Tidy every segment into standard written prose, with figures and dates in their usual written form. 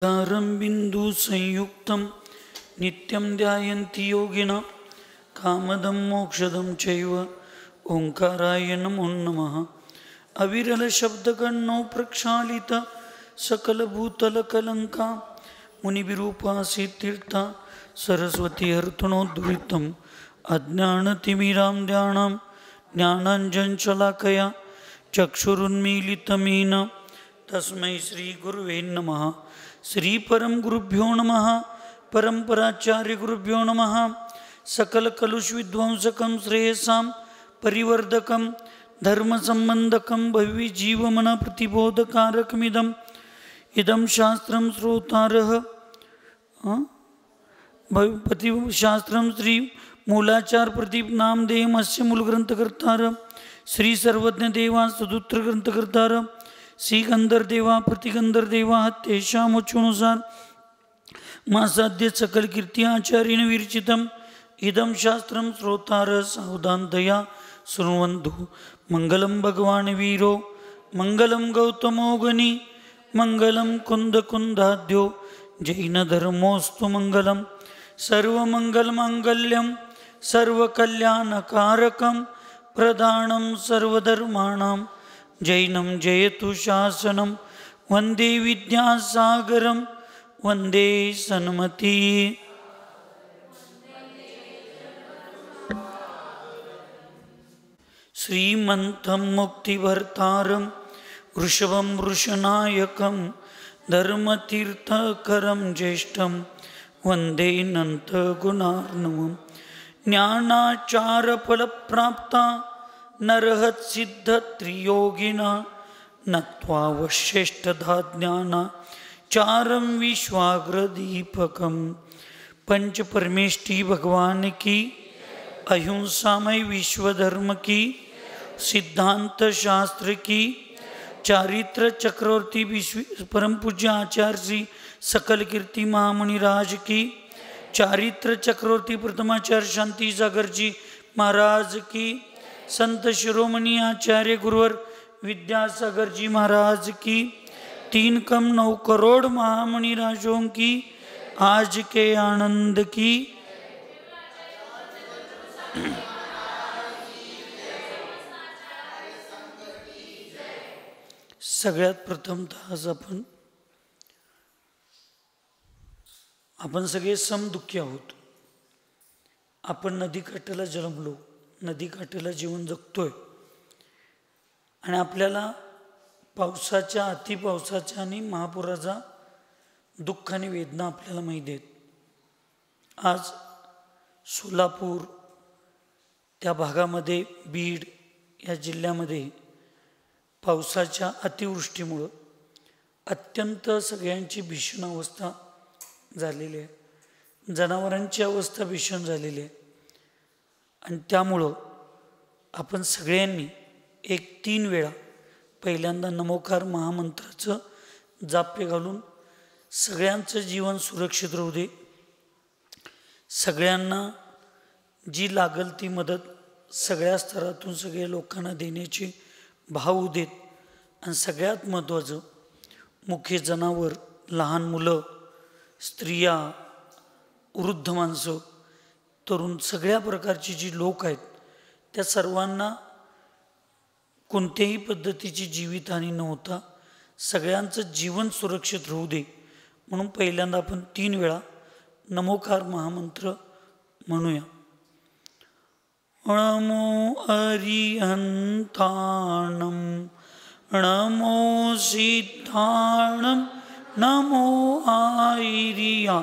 कारं बिंदु संयुक्तं नित्यं ध्यायन्ति योगिनः कामदं मोक्षदं चैव ओंकाराय नमो नमः। अविरल शब्दगणो प्रक्षालित सकल भूतल कलंका मुनिविरूपा सिद्धीर्था सरस्वती हर्तनोद्वृत्तम् अज्ञानतिमिरां ध्यानं ज्ञानाञ्जनशलाकया चक्षुरुन्मीलितमेन तस्मै श्रीगुरुवे नमः। श्री परम गुरुभ्यो नमः। परंपराचार्य गुरुभ्यो नमः। सकल कलुष विध्वंसकं श्रेयसां परिवर्धकं धर्म संबंधकं भव्य जीवमन प्रतिबोधकारकमिदं इदं शास्त्रं श्रोतारः शास्त्रं श्री मूलाचार प्रदीप नामदेवस्य मूलग्रंथकर्तार श्री सर्वज्ञ देवा सुदूत्र ग्रंथकर्तार श्री गंधर्देवा प्रतिगंधर्देवा तेषामुच्चानुसार मासाद्य सकल कीर्ति आचार्येण विरचितम् इदं शास्त्रं श्रोतार सावधानतया शृण्वन्तु। मंगलं भगवान् वीरो मंगलं गौतमो गनि मंगलं कुन्दकुन्दाद्यो जैनधर्मोऽस्तु मंगलं सर्वमंगलमाङ्गल्यं सर्वकल्याणकारकं प्रदानं सर्वधर्माणां जैनं जयतु शासनं वंदे विद्यासागरं वंदे सन्मति। श्रीमन्तं मुक्तिभर्तारं वृषभं वृषनायकं धर्मतीर्थकरं ज्येष्ठं वंदे नन्तगुणार्णवम्। ज्ञानाचारफलप्राप्ता नरहत्सिद्धत्रियोगिना नत्वा वश्रेष्ठधा ज्ञानाचारं विश्वाग्रदीपकं। पंच परमेष्टि भगवान की अहिंसामय विश्वधर्म की सिद्धांत शास्त्र की चारित्र चक्रवर्ती विश्व परम पूज्य आचार्य श्री सकल कीर्ति महामुनिराज की चारित्र चक्रवर्ती प्रथमाचार्य शांति सागर जी महाराज की संत शिरोमणि आचार्य गुरुवर विद्यासागर जी महाराज की 3 करोड़ महामुनिराजों की आज के आनंद की सगळ्यात प्रथमतः आज आपण सगळे समदुःखी आहोत। आपण नदीकाठाला जन्मलो, नदीकाठाला जीवन जगतोय आणि आपल्याला पावसाच्या अतिपावसाच्या आणि महापुराचा दुःख आणि वेदना आपल्याला माहिती आहेत। आज सोलापूर त्या भागामध्ये बीड या जिल्ह्यामध्ये पावसाच्या अतिवृष्टीमुळं अत्यंत सगळ्यांची भीषण अवस्था झालेली आहे। जनावरांची अवस्था भीषण झालेली आहे आणि त्यामुळं आपण सगळ्यांनी 3 वेळा पहिल्यांदा नमोकार महामंत्राचं जाप्य घालून सगळ्यांचं जीवन सुरक्षित राहू दे, सगळ्यांना जी लागल ती मदत सगळ्या स्तरातून सगळ्या लोकांना देण्याची भाव देत आणि सगळ्यात महत्त्वाचं मुख्य जनावर, लहान मुलं, स्त्रिया, वृद्ध माणसं, तरुण सगळ्या प्रकारची जी लोक आहेत त्या सर्वांना कोणत्याही पद्धतीची जीवितहानी न होता सगळ्यांचं जीवन सुरक्षित राहू दे म्हणून पहिल्यांदा आपण 3 वेळा नमोकार महामंत्र म्हणूया। नमो अरिहंताणं नमो सिद्धाणं नमो आयर्या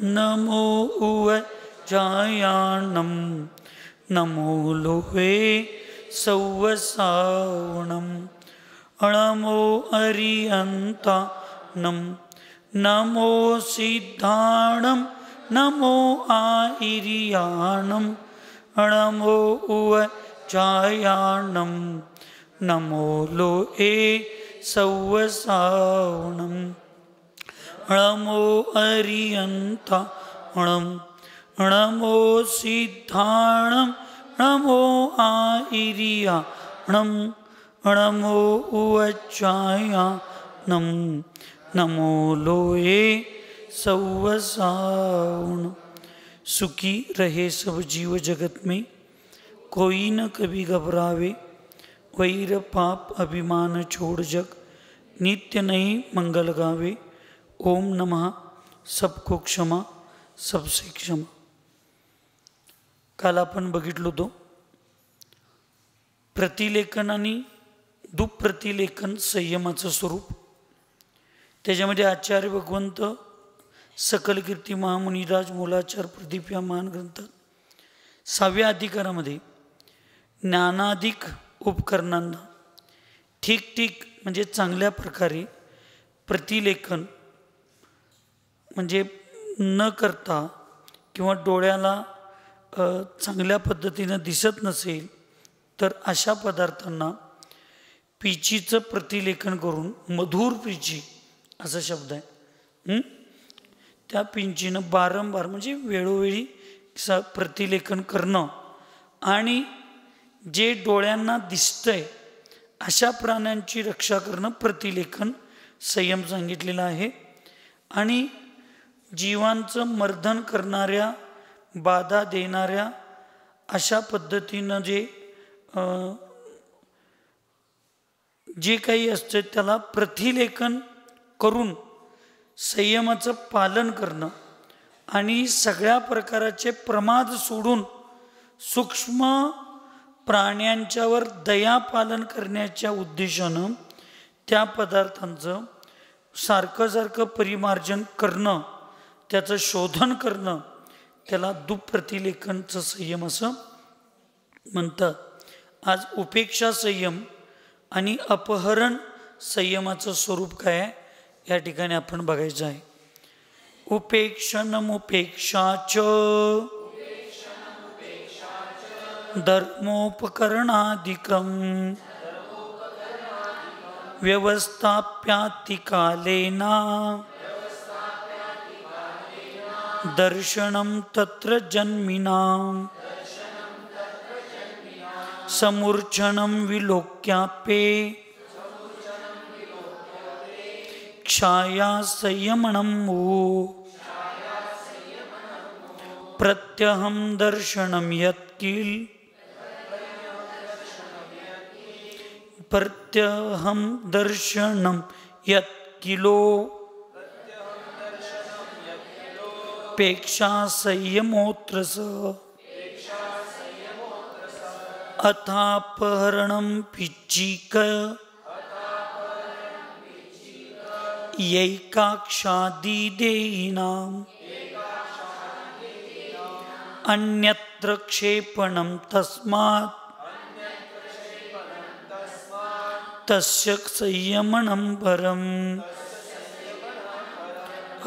नमो उवजायाणं नमो लोहे सौवसावणं नमो अरिहंताणं नमो सिद्धाणं नमो आयर्याणं नमो उवजायाणं नमो लोहे सौवसावणं नमो अरिहंताणं नमो सिद्धाणं नमो आयर्याणं नमो उवजायाणं नमो लोये सौवसाउण। सुखी रहे सब जीव जगत में, कोई न कभी घबरावे। वैर पाप अभिमान छोड़ जग, नित्य नहीं मंगल गावे। ओम नमः सबको क्षमा सबसे क्षमा। काल आपण बघितलो होतो प्रतिलेखन आणि दुःप्रतिलेखन संयमाचं स्वरूप। त्याच्यामध्ये आचार्य भगवंत सकल कीर्ती महामुनिराज मूलाचार प्रदीप या महान ग्रंथात 6व्या अधिकारामध्ये ज्ञानाधिक उपकरणांना ठीक म्हणजे चांगल्या प्रकारे प्रतिलेखन म्हणजे न करता किंवा डोळ्याला चांगल्या पद्धतीनं दिसत नसेल तर अशा पदार्थांना पिचीचं प्रतिलेखन करून, मधुर पिची असा शब्द आहे, त्या पिंचीनं वारंवार म्हणजे वेळोवेळी प्रतिलेखन करणं आणि जे डोळ्यांना दिसतंय अशा प्राण्यांची रक्षा करणं प्रतिलेखन संयम सांगितलेला आहे। आणि जीवांचं मर्दन करणाऱ्या, बाधा देणाऱ्या अशा पद्धतीनं जे काही असतं त्याला प्रतिलेखन करून संयमाचं पालन करणं आणि सगळ्या प्रकारचे प्रमाद सोडून सूक्ष्म प्राण्यांच्यावर दया पालन करण्याच्या उद्देशानं त्या पदार्थांचं सारखं परिमार्जन करणं, त्याचं शोधन करणं, त्याला दुःप्रतिलेखनचं संयम असं म्हणतात। आज उपेक्षा संयम आणि अपहरण संयमाचं स्वरूप काय आहे या ठिकाणी आपण बघायचं आहे। उपेक्षाच धर्मोपकरणादिकं व्यवस्थाप्याति कालेन दर्शनं तत्र जन्मिनां समूर्छनं विलोक्यापे क्षाया संयमनं वो प्रत्यहं दर्शनं यत्किल प्रत्यहं दर्शनं यत्किलो पेक्षा संयमोऽत्र स अथापहरणं पिच्चीक यैकाक्षादिदेहिनाम् अन्यत्र क्षेपणं तस्मात् तस्य संयमनं परम्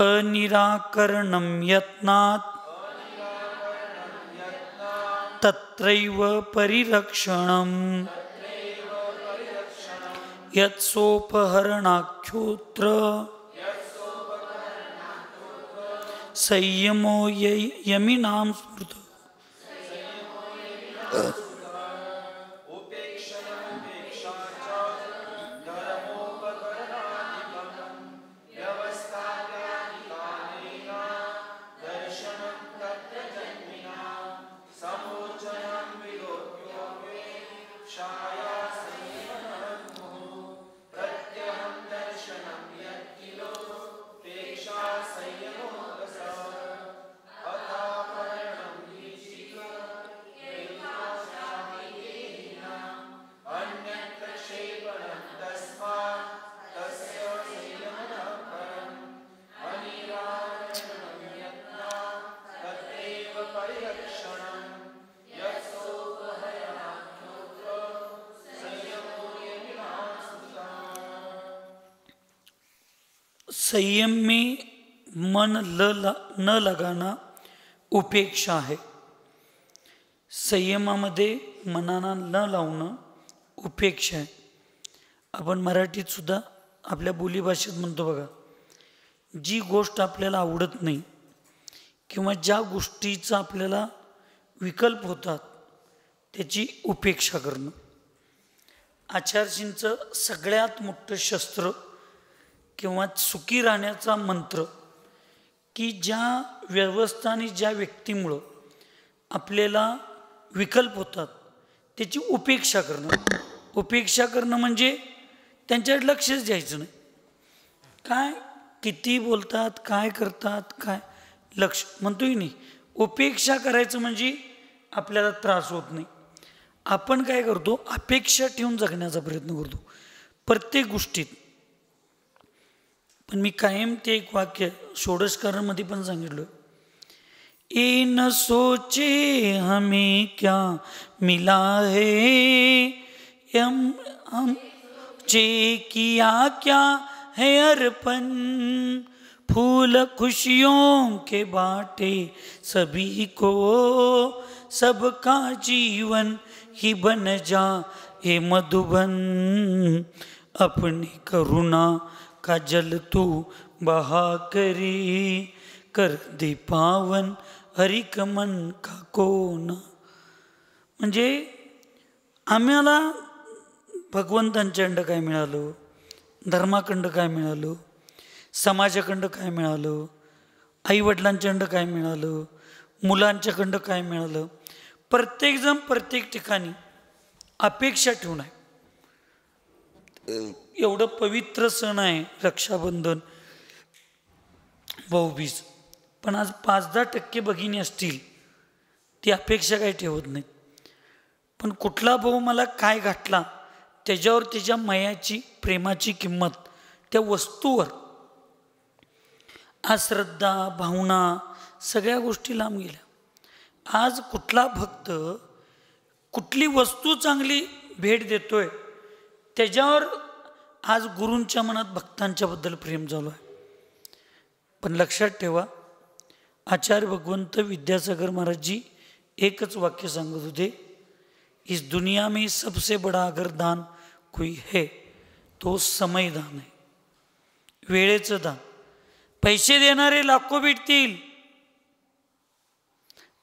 अनिराकरणं यत्नात् तत्रैव परिरक्षणं यत्सोपहरणाख्योऽत्र संयमो यमिनां स्मृतः। संयम में मन न लगाना उपेक्षा आहे। संयमामध्ये मनाला न लावणं उपेक्षा आहे। आपण मराठीत सुद्धा आपल्या बोलीभाषेत म्हणतो बघा, जी गोष्ट आपल्याला आवडत नाही किंवा ज्या गोष्टीचा आपल्याला विकल्प होतात त्याची उपेक्षा करणं। आचार्यजींचं सगळ्यात मोठं शस्त्र किंवा सुखी राहण्याचा मंत्र की ज्या व्यवस्था आणि ज्या व्यक्तीमुळं आपल्याला विकल्प होतात त्याची उपेक्षा करणं. उपेक्षा करणं म्हणजे त्यांच्याकडे लक्षच द्यायचं नाही. काय किती बोलतात, काय करतात, काय लक्ष म्हणतोय नाही. उपेक्षा करायचं म्हणजे आपल्याला त्रास होत नाही. आपण काय करतो, अपेक्षा ठेवून जगण्याचा प्रयत्न करतो प्रत्येक गोष्टीत. पण मी कायम ते एक वाक्य षोडशकारांमध्ये पण सांगितलं, ये न सोचे हमें क्या मिला है, हमचे किया क्या है अर्पण, फूल खुशियों के बाटे सभी को, सबका जीवन ही बन जा हे मधुबन, अपनी करुणा का जल तू बहा करी, कर दे पावन हरिक मन का कोना. म्हणजे आम्हाला भगवंतांच्याकडं काय मिळालं, धर्माकडं काय मिळालं, समाजाकडं काय मिळालं, आईवडिलांच्याकडं काय मिळालं, मुलांच्याकडं काय मिळालं. प्रत्येकजण प्रत्येक ठिकाणी अपेक्षा ठेवून आहे. एवढं पवित्र सण आहे रक्षाबंधन, भाऊबीज, पण आज 5-10% भगिनी असतील ती अपेक्षा काही ठेवत नाही. पण कुठला भाऊ मला काय घातला त्याच्यावर त्याच्या मायाची प्रेमाची किंमत, त्या वस्तूवर आज श्रद्धा भावना सगळ्या गोष्टी लांब गेल्या. आज कुठला भक्त कुठली वस्तू चांगली भेट देतोय त्याच्यावर आज गुरूंच्या मनात भक्तांच्या बद्दल प्रेम झालं आहे. पण लक्षात ठेवा, आचार्य भगवंत विद्यासागर महाराज जी एकच वाक्य सांगत होते, इस दुनिया में सबसे बड़ा अगर दान कोई है तो समय दान है. वेळेचं दान. पैसे देणारे लाखो भेटतील,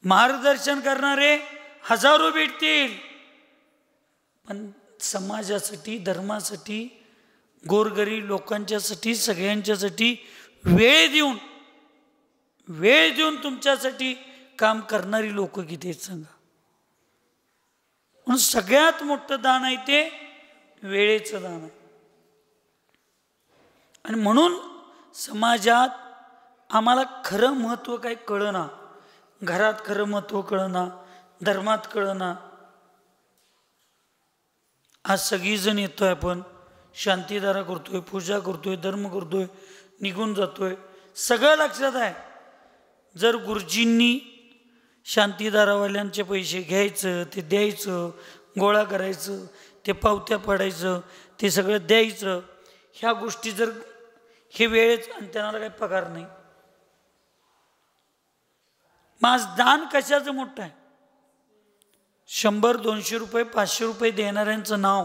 मार्गदर्शन करणारे हजारो भेटतील, पण समाजासाठी, धर्मासाठी, गोरगरीब लोकांच्यासाठी, सगळ्यांच्यासाठी वेळ देऊन तुमच्यासाठी काम करणारी लोक किती आहेत सांगा. म्हणून सगळ्यात मोठं दान आहे ते वेळेचं दान आहे. आणि म्हणून समाजात आम्हाला खरं महत्त्व काही कळना, घरात खरं महत्त्व कळना, धर्मात कळना. आज सगळीजण येतोय, आपण शांतीधारा करतोय, पूजा करतोय, धर्म करतोय, निघून जातोय, सगळं लक्षात आहे. जर गुरुजींनी शांतीधारावाल्यांचे पैसे घ्यायचं, ते द्यायचं, गोळा करायचं, ते पावत्या पाडायचं, ते सगळं द्यायचं, ह्या गोष्टी जर हे वेळेच आणि त्यांना काही पगार नाही, माझ दान कशाचं मोठं आहे. 100-200 रुपये 500 रुपये देणाऱ्यांचं नाव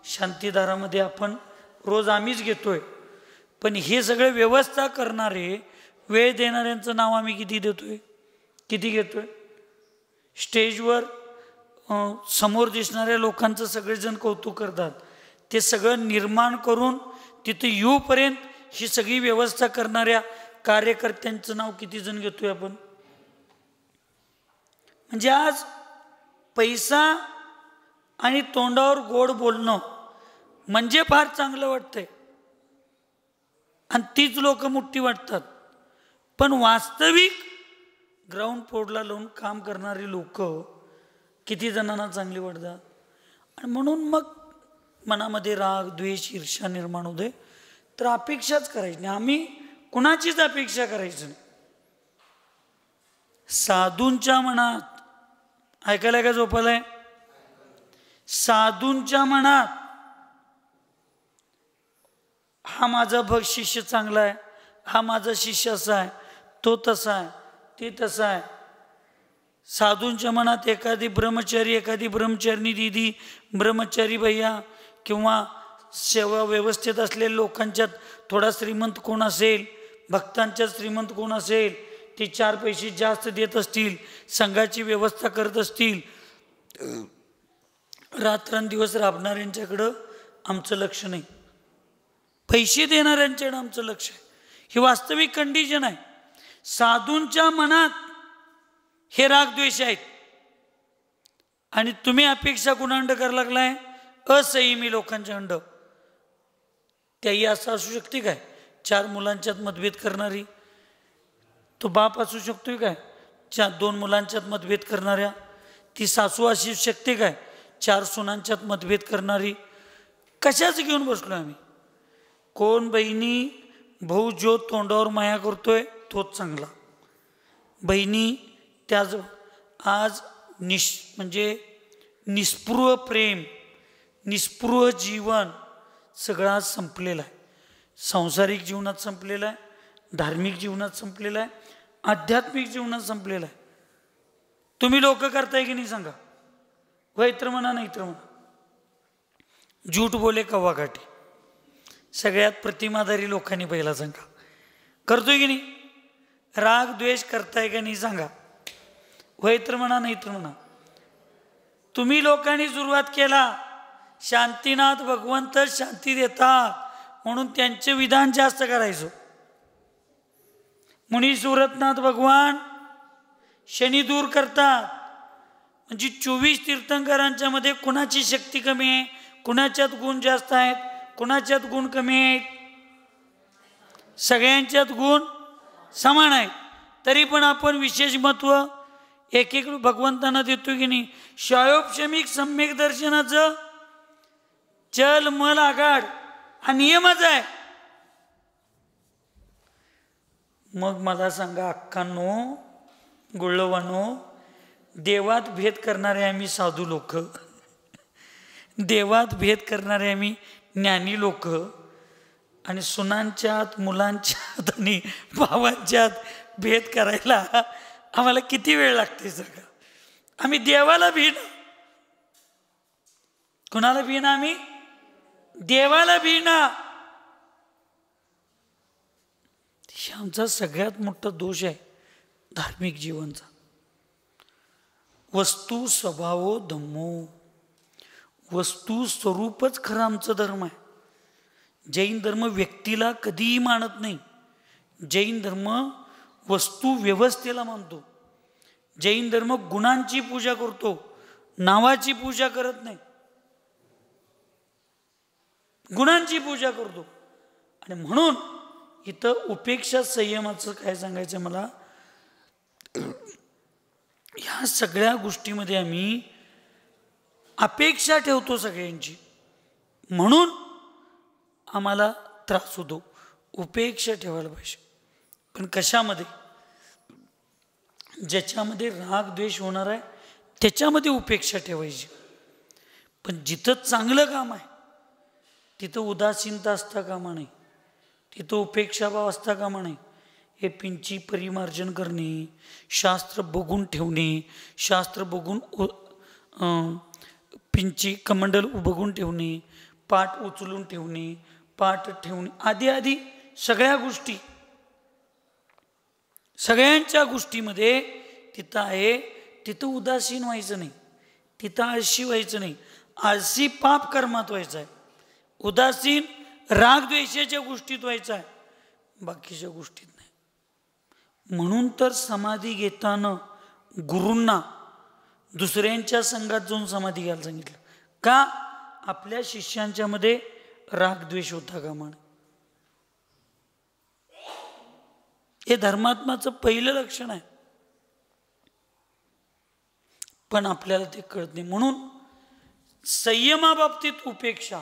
शांतीधारामध्ये आपण रोज आम्हीच घेतोय. पण हे सगळे व्यवस्था करणारे, वेळ देणाऱ्यांचं नाव आम्ही किती देतोय, किती घेतोय. स्टेजवर समोर दिसणाऱ्या लोकांचं सगळेजण कौतुक करतात, ते सगळं निर्माण करून तिथे येऊपर्यंत ही सगळी व्यवस्था करणाऱ्या कार्यकर्त्यांचं नाव किती जण घेतोय आपण. म्हणजे आज पैसा आणि तोंडावर गोड बोलणं म्हणजे फार चांगलं वाटतंय आणि तीच लोक मोठी वाटतात. पण वास्तविक ग्राउंड फ्लोअरला लावून काम करणारी लोक किती जणांना चांगली वाटतात. आणि म्हणून मग मनामध्ये राग, द्वेष, ईर्ष्या निर्माण होते. तर अपेक्षाच करायची नाही, आम्ही कुणाचीच अपेक्षा करायची नाही. साधूंच्या मनात ऐकायला का झोपालंय, साधूंच्या मनात हा माझा शिष्य चांगला आहे, हा माझा शिष्य असा आहे, तो तसा आहे, ते तसा आहे. साधूंच्या मनात एखादी ब्रह्मचारी, एखादी ब्रह्मचारिणी दीदी, ब्रह्मचारी भैया किंवा सेवा व्यवस्थेत असलेल्या लोकांच्यात थोडा श्रीमंत कोण असेल, भक्तांच्यात श्रीमंत कोण असेल, ते 4 पैसे जास्त देत असतील, संघाची व्यवस्था करत असतील, रात्रंदिवस राबणाऱ्यांच्याकडं आमचं लक्ष नाही. पैसे देणाऱ्यांच्याकडे आमचं लक्ष आहे. ही वास्तविक कंडिशन आहे. साधूंच्या मनात हे रागद्वेष आहेत आणि तुम्ही अपेक्षा कुणाकडं करायला लागलाय? असंयमी लोकांच्याकडं. त्याही असं असू शकते काय? 4 मुलांच्यात मतभेद करणारी तो बाप असू शकतोय काय? 2 मुलांच्यात मतभेद करणाऱ्या ती सासू असू शकते काय? 4 सुनांच्यात मतभेद करणारी. कशाच घेऊन बसलो आम्ही? कोण बहिणी भाऊ जो तोंडावर माया करतोय तोच चांगला. बहिणी त्याच आज म्हणजे निस्पृह प्रेम, निस्पृह जीवन सगळा संपलेला आहे. सांसारिक जीवनात संपलेला आहे, धार्मिक जीवनात संपलेला आहे, आध्यात्मिक जीवनात संपलेला आहे. तुम्ही लोक करताय की नाही सांगा? वय तर म्हणा, नाही तर म्हणा. झूठ बोले कव्वा काठी. सगळ्यात प्रतिमाधारी लोकांनी पहिला सांगा. करतोय की नाही? राग द्वेष करताय का नाही सांगा? वय तर म्हणा, नाही तर म्हणा. तुम्ही लोकांनी सुरुवात केला. शांतीनाथ भगवंत शांती देतात म्हणून त्यांचे विधान जास्त करायचो. मुनी सुरतनाथ भगवान शनी दूर करतात. म्हणजे 24 तीर्थंकरांच्या मध्ये कुणाची शक्ती कमी आहे, कुणाच्यात गुण जास्त आहेत, कुणाच्यात गुण कमी आहेत? सगळ्यांच्यात गुण समान आहेत. तरी पण आपण विशेष महत्व एक एक भगवंतांना देतो की नाही? शायोपशमिक सम्यक दर्शनाचं चल मल आगाड हा नियमच आहे. मग मला सांगा अक्कांनो, गुळवानो, देवात भेद करणारे आम्ही साधू लोक, देवात भेद करणारे आम्ही ज्ञानी लोक, आणि सुनांच्यात मुलांच्यात आणि भावांच्यात भेद करायला आम्हाला किती वेळ लागते सगळं? आम्ही देवाला भीना. कुणाला भीना? आम्ही देवाला भीना. आमचा सगळ्यात मोठा दोष आहे धार्मिक जीवनचा. वस्तू स्वभावो धम्मो, वस्तू स्वरूपच खरं आमचं धर्म आहे. जैन धर्म व्यक्तीला कधीही मानत नाही. जैन धर्म वस्तू व्यवस्थेला मानतो. जैन धर्म गुणांची पूजा करतो, नावाची पूजा करत नाही. गुणांची पूजा करतो. आणि म्हणून इथं उपेक्षा संयमाचं काय सांगायचं मला? ह्या सगळ्या गोष्टीमध्ये आम्ही अपेक्षा ठेवतो सगळ्यांची, म्हणून आम्हाला त्रास होतो. उपेक्षा ठेवायला पाहिजे. पण कशामध्ये? ज्याच्यामध्ये राग द्वेष होणार आहे त्याच्यामध्ये उपेक्षा ठेवायची. पण जिथं चांगलं काम आहे तिथं उदासीनता असता कामा नये, तिथं उपेक्षाभाव असता कामा नये. हे पिंची परिमार्जन करणे, शास्त्र बघून ठेवणे, शास्त्र बघून पिंची कमंडल बघून ठेवणे, पाठ उचलून ठेवणे, पाठ ठेवणे, आधी आधी सगळ्या गोष्टी, सगळ्यांच्या गोष्टीमध्ये तिथं आहे. तिथं उदासीन व्हायचं नाही, तिथं आळशी व्हायचं नाही. आळशी पाप कर्मात व्हायचं आहे, उदासीन रागद्वेषाच्या गोष्टीत व्हायचं आहे, बाकीच्या गोष्टीत नाही. म्हणून तर समाधी घेताना गुरूंना दुसऱ्यांच्या संघात जाऊन समाधी घ्यायला सांगितलं. का? आपल्या शिष्यांच्या मध्ये रागद्वेष होता कामा नये. हे धर्मात्माचं पहिलं लक्षण आहे. पण आपल्याला ते कळत नाही. म्हणून संयमाबाबतीत उपेक्षा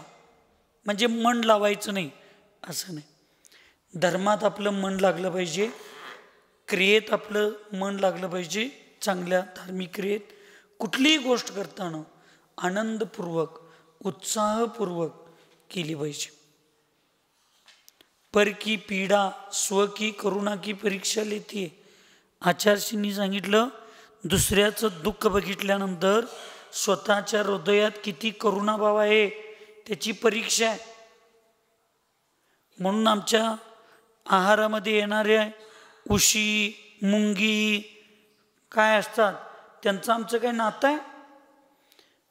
म्हणजे मन लावायचं नाही असं नाही. धर्मात आपलं मन लागलं पाहिजे, क्रियेत आपलं मन लागलं पाहिजे. चांगल्या धार्मिक क्रियेत कुठलीही गोष्ट करताना आनंदपूर्वक उत्साहपूर्वक केली पाहिजे. पर की पीडा स्व की करुणा की परीक्षा लेती आहे. आचार्यांनी सांगितलं, दुसऱ्याचं दुःख बघितल्यानंतर स्वतःच्या हृदयात किती करुणाभाव आहे त्याची परीक्षा आहे. म्हणून आमच्या आहारामध्ये येणाऱ्या उशी मुंगी काय असतात त्यांचं आमचं काय नातं आहे?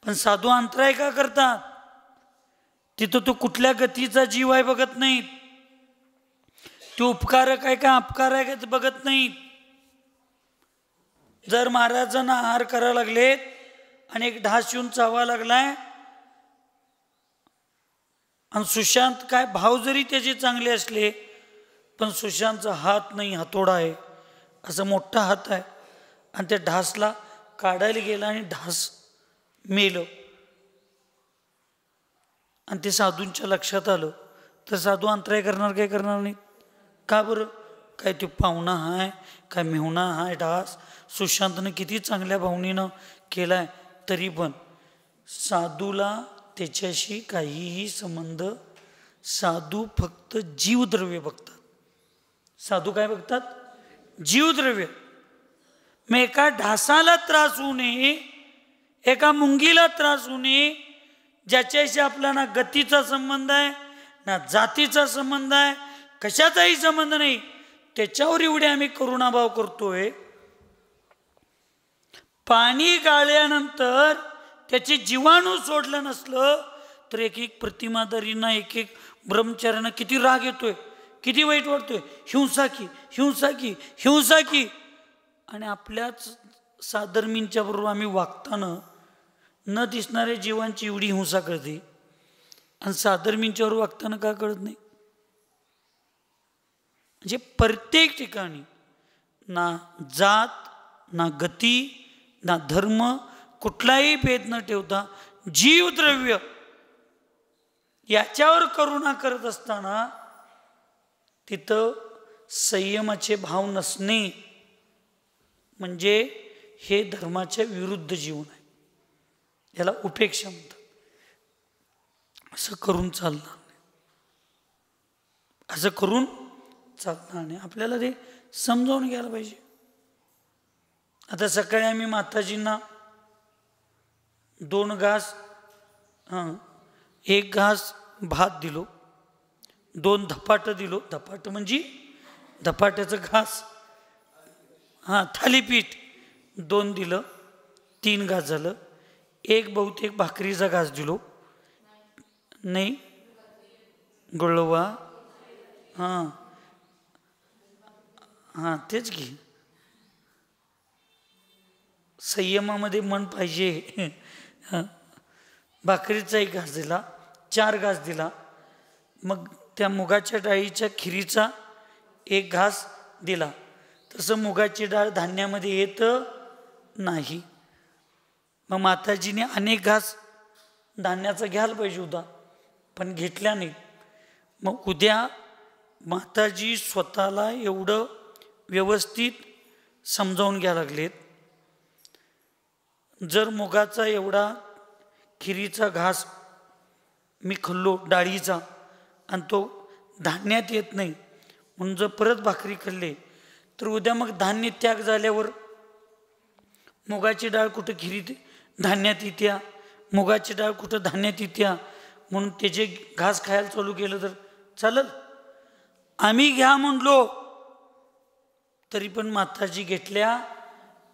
पण साधू अंतराय का करतात? तिथं तो कुठल्या गतीचा जीव आहे बघत नाहीत, तो उपकारक आहे का अपकारक आहे ते बघत नाहीत. जर महाराजांना आहार करायला लागलेत आणि एक ढास येऊन चावा लागलाय आणि सुशांत काय भाव जरी त्याचे चांगले असले पण सुशांतचा हात नाही, हातोडा आहे, असा मोठा हात आहे आणि त्या ढासला काढायला गेला आणि ढास मेलं आणि ते साधूंच्या लक्षात आलं तर साधू अंतराय करणार काय करणार नाही. का बरं? काय तो पाहुणा हाय, काय मेहुणा हाय ढास, सुशांतनं किती चांगल्या भावनेनं केलाय तरी पण साधूला त्याच्याशी काहीही संबंध. साधू फक्त जीवद्रव्य बघतात. साधू काय बघतात? जीवद्रव्य. मग एका ढासाला त्रास होऊ नये, एका मुंगीला त्रास होऊ नये, ज्याच्याशी आपला ना गतीचा संबंध आहे ना जातीचा संबंध आहे, कशाचाही संबंध नाही, त्याच्यावर एवढे आम्ही करुणाभाव करतोय. पाणी गाळल्यानंतर त्याचे जीवाणू सोडलं नसलं तर एक एक प्रतिमादारींना, एक एक ब्रह्मचार्यांना किती राग येतोय, किती वाईट वाटतोय. हिंसा की हिंसा की हिंसा की. आणि आपल्याच साधर्मींच्या बरोबर आम्ही वागताना न दिसणाऱ्या जीवांची एवढी हिंसा कळते आणि साधर्मींच्यावर वागताना का कळत नाही? म्हणजे प्रत्येक ठिकाणी ना जात, ना गती, ना धर्म, कुठलाही भेद न ठेवता जीवद्रव्य याच्यावर करुणा करत असताना तिथं संयमाचे भाव नसणे म्हणजे हे धर्माच्या विरुद्ध जीवन आहे. याला उपेक्षा म्हणतात. असं करून चालणार नाही, असं करून चालणार नाही. आपल्याला ते समजावून घ्यायला पाहिजे. आता सकाळी आम्ही माताजींना 2 घास 1 घास भात दिलो, 2 धपाटं दिलो. धपाटं म्हणजे धपाट्याचं घास, थालीपीठ 2 दिलं, 3 घास झालं. 1 बहुतेक भाकरीचा घास दिलो, नाही गुळवा, तेच घे. संयमामध्ये मन पाहिजे. भाकरीचा 1 घास दिला, 4 घास दिला. मग त्या मुगाच्या डाळीच्या खिरीचा 1 घास दिला. तसं मुगाची डाळ धान्यामध्ये येतं नाही. मग माताजीने अनेक घास धान्याचा घ्यायला पाहिजे होता पण घेतल्या नाही. मग उद्या माताजी स्वतःला एवढं व्यवस्थित समजावून घ्यायला लागलेत. जर मुगाचा एवढा खिरीचा घास मी खाल्लो डाळीचा आणि तो धान्यात येत नाही म्हणून जर परत भाकरी खाल्ली तर उद्या मग धान्य त्याग झाल्यावर मुगाची डाळ कुठं खिरीत धान्यात येत्या, मुगाची डाळ कुठं धान्यात येत्या, म्हणून त्याचे घास खायला चालू केलं तर चालल. आम्ही घ्या म्हणलो तरी पण माताजी घेतल्या.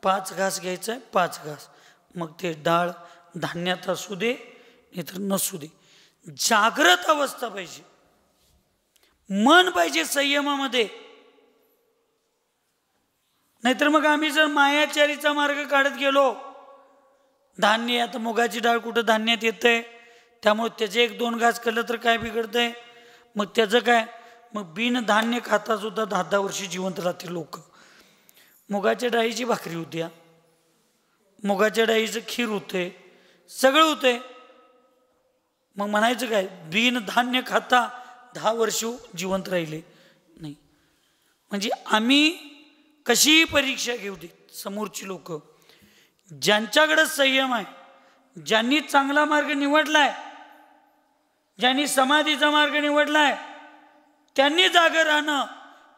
5 घास घ्यायचा आहे, 5 घास. मग ते डाळ धान्यात असू दे नाहीतर नसू दे. जागृत अवस्था पाहिजे, मन पाहिजे संयमामध्ये. नाहीतर मग आम्ही जर मायाचारीचा मार्ग काढत गेलो, धान्य आता मुगाची डाळ कुठं धान्यात येतंय त्यामुळे त्याचे 1-2 घास खाल्लं तर काय बिघडतंय? मग त्याचं काय? मग बिन धान्य खाता सुद्धा 10-10 वर्षी जिवंत राहतील लोक. मुगाच्या डाळीची भाकरी होत्या, मुगाच्या डाळीचं खीर होते, सगळं होते. मग म्हणायचं काय? बिन धान्य खाता 10 वर्ष जिवंत राहिले नाही. म्हणजे आम्ही कशीही परीक्षा घेऊ देत समोरची लोक, ज्यांच्याकडे संयम आहे, ज्यांनी चांगला मार्ग निवडलाय, ज्यांनी समाधीचा मार्ग निवडलाय, त्यांनी जागे राहणं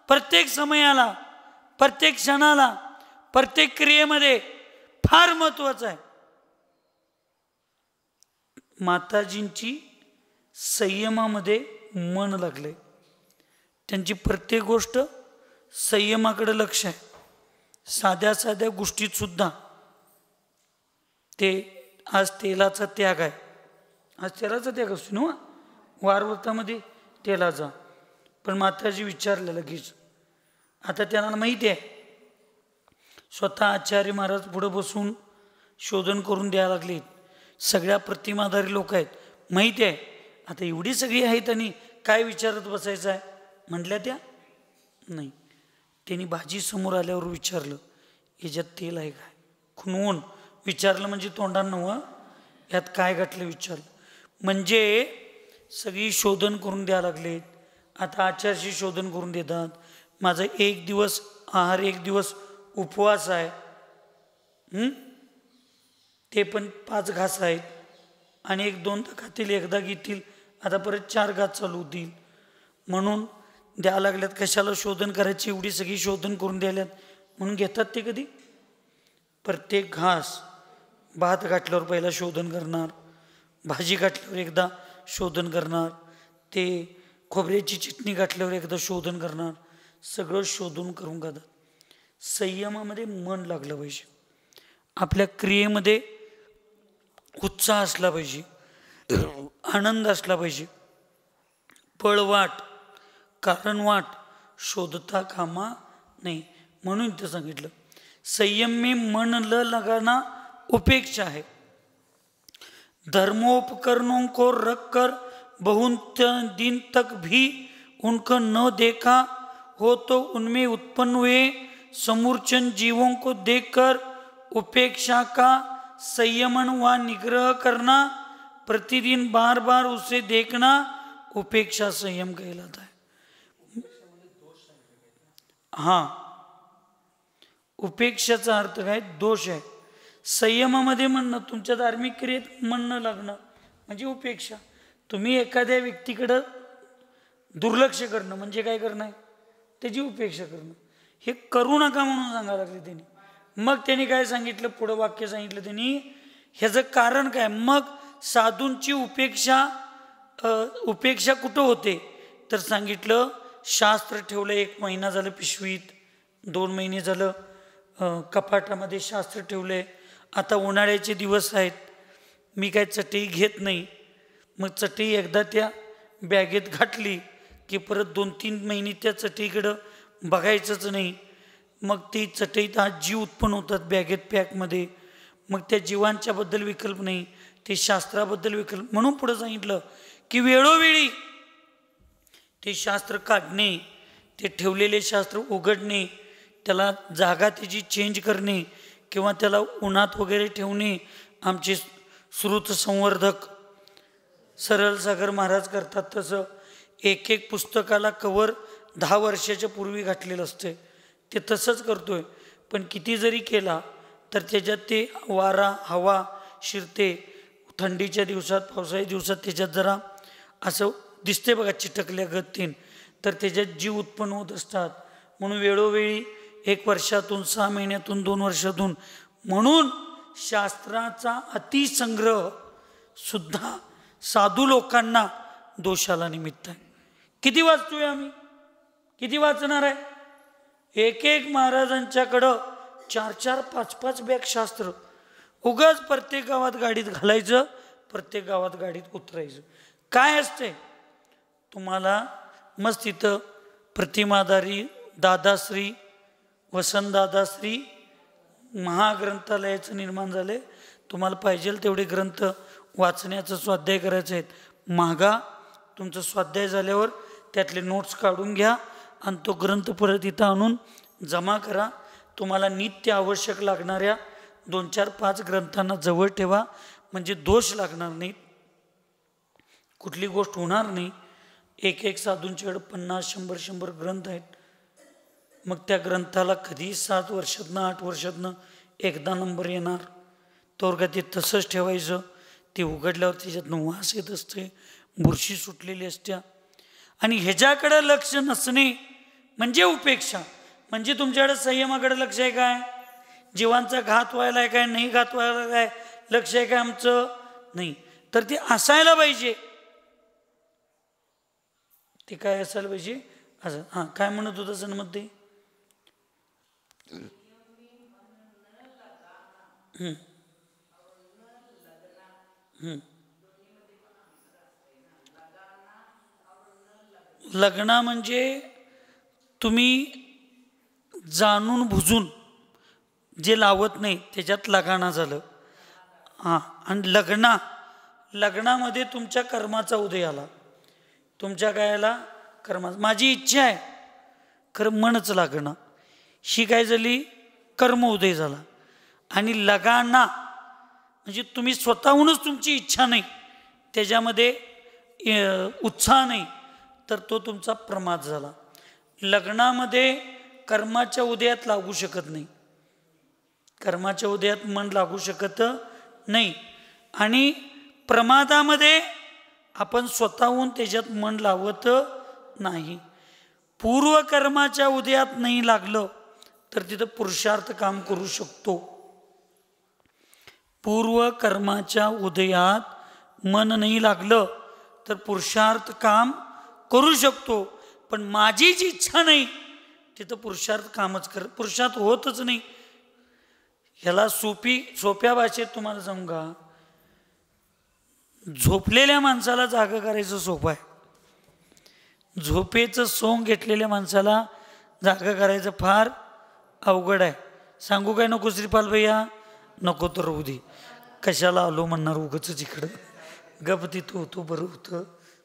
प्रत्येक समयाला, प्रत्येक क्षणाला, प्रत्येक क्रियेमध्ये फार महत्वाचं आहे. माताजींची संयमामध्ये मन लागले, त्यांची प्रत्येक गोष्ट संयमाकडे लक्ष आहे. साध्या साध्या गोष्टीत सुद्धा ते आज तेलाचा त्याग आहे, आज तेलाचा त्याग असतो ना, वारवृत्तामध्ये त्याला जा. पण माताजी विचारलं लगेच. आता त्यांना माहिती आहे, स्वतः आचार्य महाराज पुढं बसून शोधन करून द्यायला लागले. सगळ्या प्रतिमाधारी लोक आहेत, माहिती आहे. आता एवढी सगळी आहेत आणि काय विचारत बसायचं आहे म्हटल्या त्या नाही. त्यांनी भाजी समोर आल्यावर विचारलं, याच्यात तेल आहे काय? खुणवून विचारलं म्हणजे तोंडानं नव्हं, यात काय घातलं विचारलं. म्हणजे सगळी शोधन करून द्यायला लागलेत. आता आचार्य शोधन करून देतात. माझा 1 दिवस आहार, 1 दिवस उपवास आहे. ते पण 5 घास आहेत आणि 1-2 खातील, एकदा घेतील, आता परत 4 घास चालू होतील. म्हणून द्या लागल्यात. कशाला शोधन करायची? एवढी सगळी शोधन करून द्यायल्यात म्हणून घेतात ते कधी. प्रत्येक घास भात गाठल्यावर पहिला शोधन करणार, भाजी गाठल्यावर एकदा शोधन करणार, ते खोबऱ्याची चटणी गाठल्यावर एकदा शोधन करणार. सगळं शोधून करून खातात. संयमामध्ये मन लागलं पाहिजे, आपल्या क्रियेमध्ये उत्साह असला पाहिजे, आनंद असला पाहिजे. पळवाट कारणवाट शोधता कामा नाही. म्हणून ते सांगितलं संयम में मन ल लगाना उपेक्षा है. धर्मोपकरणों को रख कर बहुत दिन तक भी उनको न देखा हो तो उनमें उत्पन्न हुए समूर्छन जीवों को देखकर उपेक्षा का संयमन व निग्रह करना, प्रतिदिन बार बार उसे देखना उपेक्षा संयम कहलाता है. हां, उपेक्षाचा अर्थ काय? दोष आहे. संयमामध्ये म्हणणं, तुमच्या धार्मिक क्रियेत म्हणणं लागणं म्हणजे उपेक्षा. तुम्ही एखाद्या व्यक्तीकडं दुर्लक्ष करणं म्हणजे काय करणं आहे? त्याची उपेक्षा करणं. हे करू नका म्हणून सांगायला लागले त्यांनी. मग त्यांनी काय सांगितलं? पुढं वाक्य सांगितलं त्यांनी, ह्याचं कारण काय? मग साधूंची उपेक्षा कुठं होते तर सांगितलं, शास्त्र ठेवलं 1 महिना झालं पिशवीत, 2 महिने झालं कपाटामध्ये शास्त्र ठेवलंय. आता उन्हाळ्याचे दिवस आहेत, मी काय चटई घेत नाही. मग चटई एकदा त्या बॅगेत घातली की परत 2-3 महिने त्या चटईकडं बघायचंच नाही. मग ती चटईत जीव उत्पन्न होतात बॅगेत पॅकमध्ये. मग त्या जीवांच्याबद्दल विकल्प नाही, ते शास्त्राबद्दल विकल्प. म्हणून पुढं सांगितलं की वेळोवेळी ते शास्त्र काढणे, ते ठेवलेले शास्त्र उघडणे, त्याला जागा त्याची चेंज करणे किंवा त्याला उन्हात वगैरे ठेवणे. आमचे श्रुत संवर्धक सरळ सागर महाराज करतात तसं. एक पुस्तकाला कवर 10 वर्षाच्या पूर्वी घातलेलं असते, ते तसंच करतोय. पण किती जरी केला तर त्याच्यात ते वारा हवा शिरते. थंडीच्या दिवसात, पावसाळ्याच्या दिवसात त्याच्यात जरा असं दिसते बघा, चिटकल्या गतीन, तर त्याच्यात जीव उत्पन्न होत असतात. म्हणून वेळोवेळी 1 वर्षातून, 6 महिन्यातून, 2 वर्षातून. म्हणून शास्त्राचा अतिसंग्रह सुद्धा साधू लोकांना दोषाला निमित्त आहे. किती वाचतोय आम्ही? किती वाचणार आहे? एक महाराजांच्याकडं 4-4, 5-5 बॅग शास्त्र. उगाच प्रत्येक गावात गाडीत घालायचं, प्रत्येक गावात गाडीत उतरायचं. काय असते? तुम्हाला मस्त तिथं प्रतिमाधारी दादाश्री, वसंतदादाश्री महाग्रंथालयाचं निर्माण झाले. तुम्हाला पाहिजे तेवढे ग्रंथ वाचण्याचं स्वाध्याय करायचे आहेत. मागा, तुमचं स्वाध्याय झाल्यावर त्यातले नोट्स काढून घ्या आणि तो ग्रंथ परत इथं आणून जमा करा. तुम्हाला नित्य आवश्यक लागणाऱ्या 2-4-5 ग्रंथांना जवळ ठेवा, म्हणजे दोष लागणार नाहीत, कुठली गोष्ट होणार नाही. एक साधूंच्याकडे 50-100 ग्रंथ आहेत. मग त्या ग्रंथाला कधी 7 वर्षातनं 8 वर्षातनं एकदा नंबर येणार. तर का ते तसंच ठेवायचं? ते उघडल्यावर त्याच्यातनं वास येत असते, बुरशी सुटलेली असत्या. आणि ह्याच्याकडं लक्ष नसणे म्हणजे उपेक्षा. म्हणजे तुमच्याकडे संयमाकडे लक्ष आहे काय? जीवांचा घात व्हायला आहे काय? नाही घात व्हायला काय लक्ष आहे काय आमचं? नाही. तर ते असायला पाहिजे. ते काय असायला पाहिजे? असं. हां, काय म्हणत होतं सन्मते? लग्न म्हणजे तुम्ही जाणून बुजून जे लावत नाही त्याच्यात लगाना झालं. हां, आणि लग्नामध्ये तुमच्या कर्माचा उदय आला. तुमच्या गायला कर्मा, माझी इच्छा आहे खरं मनच लागणं, ही काय झाली, कर्म उदय झाला. आणि लगाना म्हणजे तुम्ही स्वतःहूनच तुमची इच्छा नाही, त्याच्यामध्ये उत्साह नाही, तर तो तुमचा प्रमाद झाला. लग्नामध्ये कर्माच्या उदयात लागू शकत नाही, कर्माच्या उदयात मन लागू शकत नाही. आणि प्रमादामध्ये आपण स्वतःहून त्याच्यात मन लावत नाही. पूर्वकर्माच्या उदयात नाही लागलं तर तिथं पुरुषार्थ काम करू शकतो. पूर्वकर्माच्या उदयात मन नाही लागलं तर पुरुषार्थ काम करू शकतो. पण माझी जी इच्छा नाही तिथं पुरुषार्थ कामच पुरुषार्थ होतच नाही. ह्याला सोप्या भाषेत तुम्हाला सांगू का, झोपलेल्या माणसाला जागा करायचं सोपं आहे, झोपेचं सोंग घेतलेल्या माणसाला जागा करायचं फार अवघड आहे. सांगू काय नको श्रीपाल भैया? नको तर होऊ दे, कशाला आलो म्हणणार उगच इकडं, गप तिथं होतो बरं होतं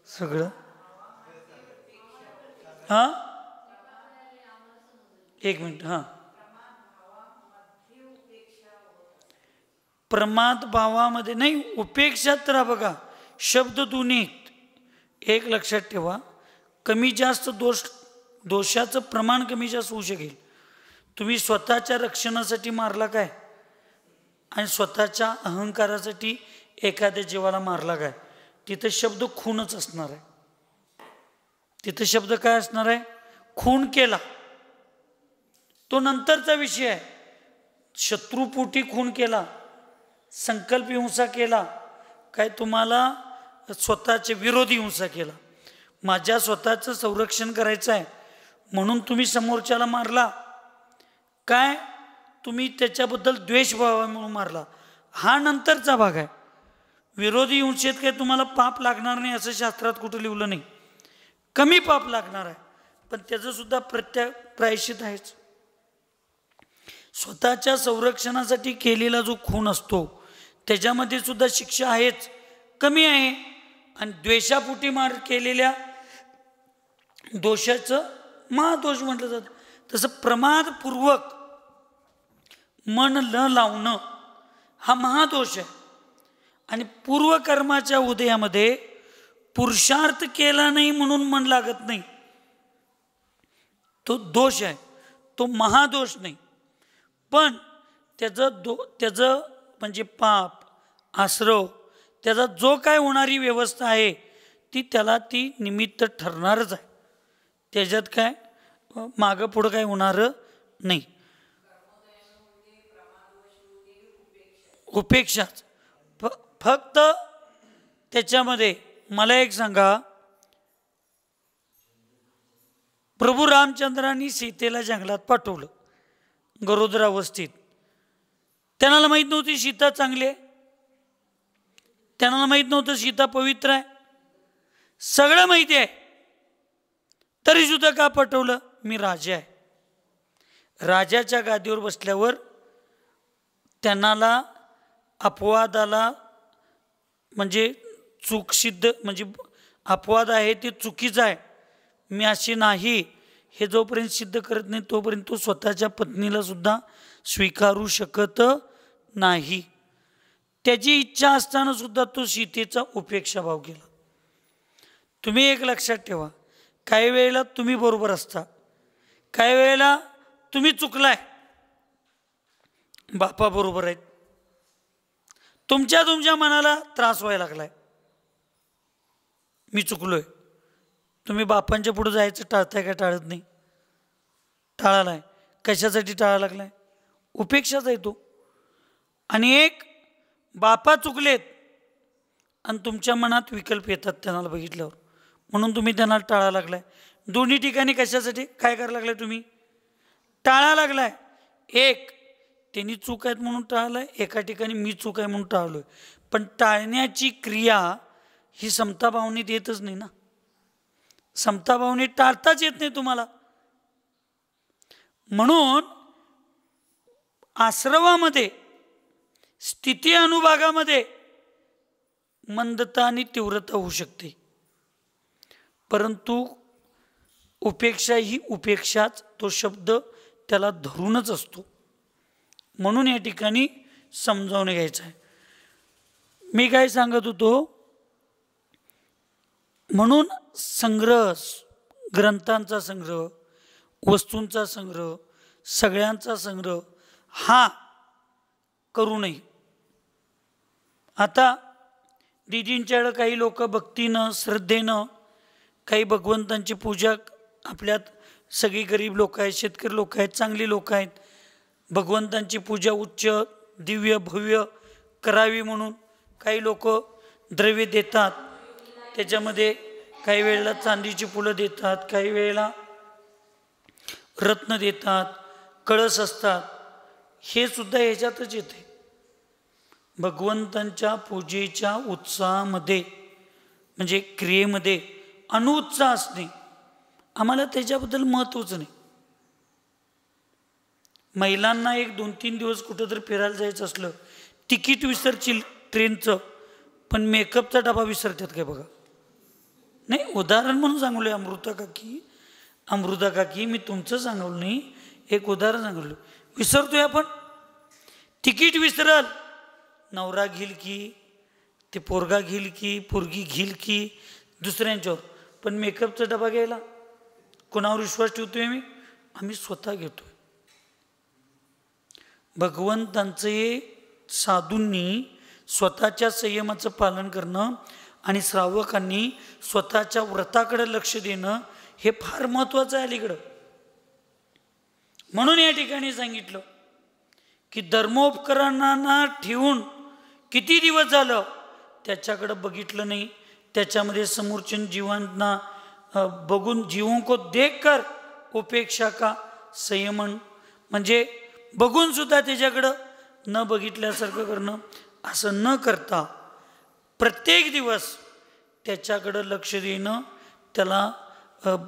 सगळं. हां, एक मिनिट. हां, प्रमाद भावामध्ये नाही, उपेक्षा तर बघा शब्द दोन्ही. एक लक्षात ठेवा, कमी जास्त दोषाचं प्रमाण कमी जास्त होऊ शकेल. तुम्ही स्वतःच्या रक्षणासाठी मारला काय आणि स्वतःच्या अहंकारासाठी एखाद्या जीवाला मारला काय, तिथं शब्द खूनच असणार आहे. तिथं शब्द काय असणार आहे? खून केला, तो नंतरचा विषय आहे. शत्रुपोटी खून केला, संकल्प हिंसा केला, काय तुम्हाला स्वतःचे विरोधी हिंसा केला. माझ्या स्वतःचं संरक्षण करायचं आहे म्हणून तुम्ही समोरच्याला मारला काय, तुम्ही त्याच्याबद्दल द्वेषभाव म्हणून मारला, हा नंतरचा भाग आहे. विरोधी हिंसेत काय तुम्हाला पाप लागणार नाही असं शास्त्रात कुठं लिहिलं नाही. कमी पाप लागणार आहे, पण त्याचं सुद्धा प्रायश्चित आहेच. स्वतःच्या संरक्षणासाठी केलेला जो खून असतो त्याच्यामध्ये सुद्धा शिक्षा आहेच, कमी आहे. आणि द्वेषापोटी केलेल्या दोषाचं महादोष म्हटलं जातं. तसं प्रमादपूर्वक मन न लावणं हा महादोष आहे. आणि पूर्वकर्माच्या उदयामध्ये पुरुषार्थ केला नाही म्हणून मन लागत नाही, तो दोष आहे, तो महादोष नाही. पण त्याचं म्हणजे पाप आश्रव, त्याचा जो काय होणारी व्यवस्था आहे ती निमित्त ठरणारच आहे. त्याच्यात काय मागं पुढं काय होणार नाही. उपेक्षाच फक्त त्याच्यामध्ये. मला एक सांगा, प्रभू रामचंद्रांनी सीतेला जंगलात पाठवलं गरोदर अवस्थेत. त्यांना माहीत नव्हती सीता चांगली आहे, त्यांना माहीत नव्हतं सीता पवित्र आहे, सगळं माहिती आहे, तरी सुद्धा का पाठवलं? मी राजा आहे. राजाच्या गादीवर बसल्यावर त्यांना अपवादाला म्हणजे चूक सिद्ध, म्हणजे अपवाद आहे ते चुकीचं आहे, मी अशी नाही, हे जोपर्यंत सिद्ध करत नाही तोपर्यंत तो स्वतःच्या पत्नीला सुद्धा स्वीकारू शकत नाही. त्याची इच्छा असताना सुद्धा तो सीतेचा उपेक्षा भाव केला. तुम्ही एक लक्षात ठेवा, काही वेळेला तुम्ही बरोबर असता, काही वेळेला तुम्ही चुकलाय, बापा बरोबर आहेत, तुमच्या मनाला त्रास व्हायला लागलाय, मी चुकलोय. तुम्ही बापांच्या पुढे जायचं टाळताय का? टाळत नाही. टाळालाय, कशासाठी टाळा लागलाय? उपेक्षाच आहे तो. आणि एक बापा चुकलेत आणि तुमच्या मनात विकल्प येतात त्यांना बघितल्यावर, म्हणून तुम्ही त्यांना टाळा लागलाय. दोन्ही ठिकाणी कशासाठी काय करायला लागलाय? तुम्ही टाळा लागलाय. एक त्यांनी चूक आहेत म्हणून टाळलाय, एका ठिकाणी मी चूक आहे म्हणून टाळलोय. पण टाळण्याची क्रिया ही समता भावनेत येतच नाही ना. समताभावने टाळताच येत नाही तुम्हाला. म्हणून आश्रवामध्ये स्थिती अनुभागामध्ये मंदता आणि तीव्रता होऊ शकते, परंतु उपेक्षा ही उपेक्षाच, तो शब्द त्याला धरूनच असतो. म्हणून या ठिकाणी समजावून घ्यायचं आहे. मी काय सांगत होतो, म्हणून संग्रह, ग्रंथांचा संग्रह, वस्तूंचा संग्रह, सगळ्यांचा संग्रह हा करू नये. आता दीदींच्याकडं काही लोक भक्तीनं श्रद्धेनं काही भगवंतांची पूजा, आपल्यात सगळी गरीब लोक आहेत, शेतकरी लोक आहेत, चांगली लोक आहेत, भगवंतांची पूजा उच्च दिव्य भव्य करावी म्हणून काही लोक द्रव्य देतात. त्याच्यामध्ये काही वेळेला चांदीची फुलं देतात, काही वेळेला रत्न देतात, कळस असतात. हे सुद्धा ह्याच्यातच येते. भगवंतांच्या पूजेच्या उत्साहामध्ये म्हणजे क्रियेमध्ये अनुत्साह असणे, आम्हाला त्याच्याबद्दल महत्त्वच नाही. महिलांना 1-2-3 दिवस कुठंतरी फिरायला जायचं असलं, तिकीट विसरतील ट्रेनचं, पण मेकअपचा डबा विसरतात काय बघा. नाही, उदाहरण म्हणून सांगलो अमृता काकी, मी तुमचं सांगलो नाही, एक उदाहरण सांगलो. विसरतोय आपण, तिकीट विसरल, नवरा घेईल की, ते पोरगा घेईल की, पोरगी घेईल की दुसऱ्यांच्यावर, पण मेकअपचा डबा घ्यायला कोणावर विश्वास ठेवतोय आम्ही स्वतः घेतोय. भगवंतांचे साधूंनी स्वतःच्या संयमाचं पालन करणं आणि श्रावकांनी स्वतःच्या व्रताकडे लक्ष देणं हे फार महत्त्वाचं आहे अलीकडं. म्हणून या ठिकाणी सांगितलं की धर्मोपकरणांना ठेवून किती दिवस झालं त्याच्याकडं बघितलं नाही, त्याच्यामध्ये समोरच्या जीवांना बघून जीवों को देख कर उपेक्षा का संयमन, म्हणजे बघून सुद्धा त्याच्याकडं न बघितल्यासारखं करणं, असं न करता प्रत्येक दिवस त्याच्याकडं लक्ष देणं, त्याला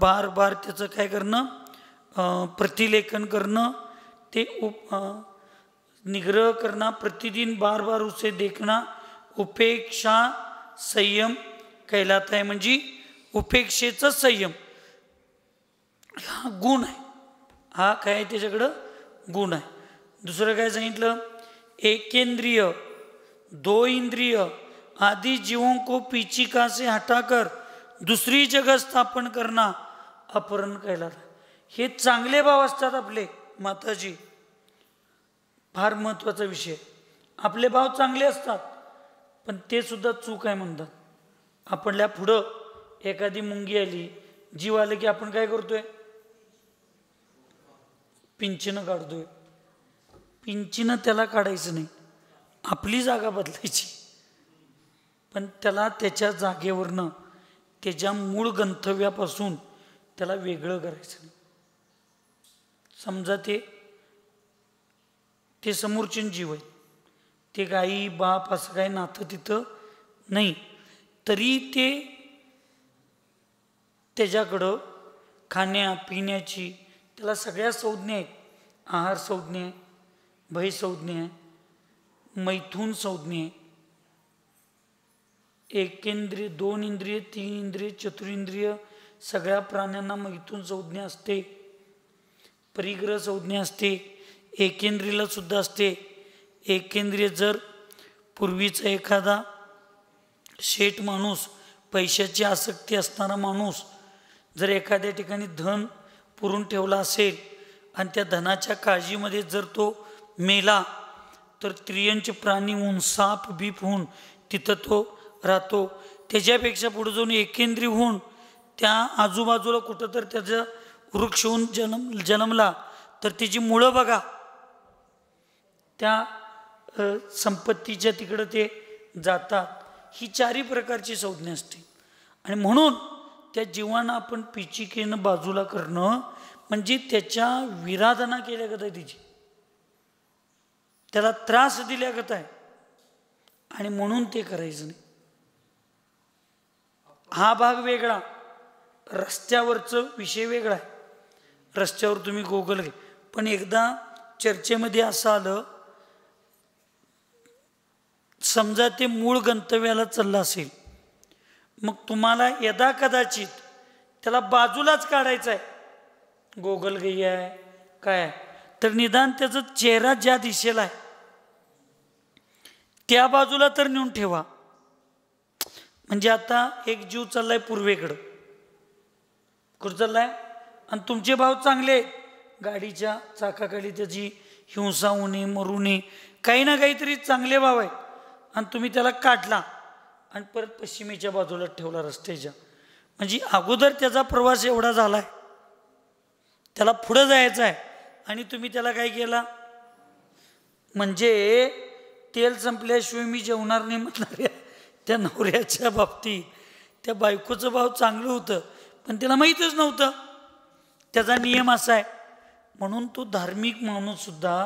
बार बार त्याचं काय करणं, प्रतिलेखन करणं, ते निग्रह करणं, प्रतिदिन बार बार उसे देखना, उपेक्षा संयम कहलाता है. म्हणजे उपेक्षेचा संयम हा गुण आहे. हा काय त्याच्याकडं गुण आहे. दुसरं काय सांगितलं, एकेंद्रिय दो इंद्रिय आदि जीवों को पीछिका से हटाकर दुसरी जगह स्थापन करना अपहरण कहलाता. हे चांगले भाव असतात आपले माताजी, फार महत्त्वाचा विषय. आपले भाव चांगले असतात, पण ते सुद्धा चूक आहे म्हणतात. आपल्या पुढं एखादी मुंगी आली, जीव आलं की आपण काय करतोय, पिंचीनं काढतोय. पिंचीनं त्याला काढायचं नाही, आपली जागा बदलायची, पण त्याला त्याच्या जागेवरनं त्याच्या मूळ गंतव्यापासून त्याला वेगळं करायचं नाही. समजा ते समोरचे जीव आहेत, ते गाई बाप असं काही नातं तिथं नाही, तरी ते त्याच्याकडं खाण्या पिण्याची त्याला सगळ्या संज्ञा आहेत. आहार संज्ञा आहे, भय संज्ञा आहे, मैथून संज्ञा आहे, एकेंद्रिय दोन इंद्रिय तीन इंद्रिय चतुरिंद्रिय सगळ्या प्राण्यांना मैथून संज्ञा असते, परिग्रह संज्ञा असते, एकेंद्रियला सुद्धा असते. एकेंद्रिय जर पूर्वीचा एखादा शेठ माणूस, पैशाची आसक्ती असणारा माणूस जर एखाद्या ठिकाणी धन पुरून ठेवला असेल आणि त्या धनाच्या काळजीमध्ये जर तो मेला, तर त्रियंच प्राणी होऊन साप बीप होऊन तिथं तो राहतो. त्याच्यापेक्षा पुढे जाऊन एकेंद्रिय होऊन त्या आजूबाजूला कुठं तर त्याचा वृक्ष होऊन जन्मला तर त्याची मुळं बघा त्या संपत्तीच्या तिकडं ते जातात. ही चारी प्रकारची संज्ञा असते. आणि म्हणून त्या जीवांना आपण पिचिकेनं बाजूला करणं म्हणजे त्याच्या विराधना केल्यागत आहे, तिची त्याला त्रास दिल्यागत आहे, आणि म्हणून ते करायचं नाही. हा भाग वेगळा. रस्त्यावरचं विषय वेगळा आहे, रस्त्यावर तुम्ही गोगल घे. पण एकदा चर्चेमध्ये असं आलं, समजा ते मूळ गंतव्याला चाललं असेल, मग तुम्हाला यदा कदाचित त्याला बाजूलाच काढायचं आहे, गोगलगाई आहे काय आहे, तर निदान त्याचा चेहरा ज्या दिशेला आहे त्या बाजूला तर नेऊन ठेवा. म्हणजे आता एक जीव चाललाय पूर्वेकडं, कुठं चाललाय, आणि तुमचे भाव चांगले आहेत, गाडीच्या चाकाखाली त्याची हिंसा होणे, मरू नये, काही ना काहीतरी चांगले भाव आहेत, आणि तुम्ही त्याला काढला आणि परत पश्चिमेच्या बाजूला ठेवला रस्त्याच्या. म्हणजे अगोदर त्याचा प्रवास एवढा झाला आहे, त्याला पुढं जायचं आहे, आणि तुम्ही त्याला काय केला, म्हणजे तेल संपल्याशिवाय मी जेवणार नाही म्हणणाऱ्या त्या नवऱ्याच्या बाबतीत त्या बायकोचं भाव चांगलं होतं, पण त्याला माहीतच नव्हतं. त्याचा नियम असा आहे. म्हणून तो धार्मिक माणूससुद्धा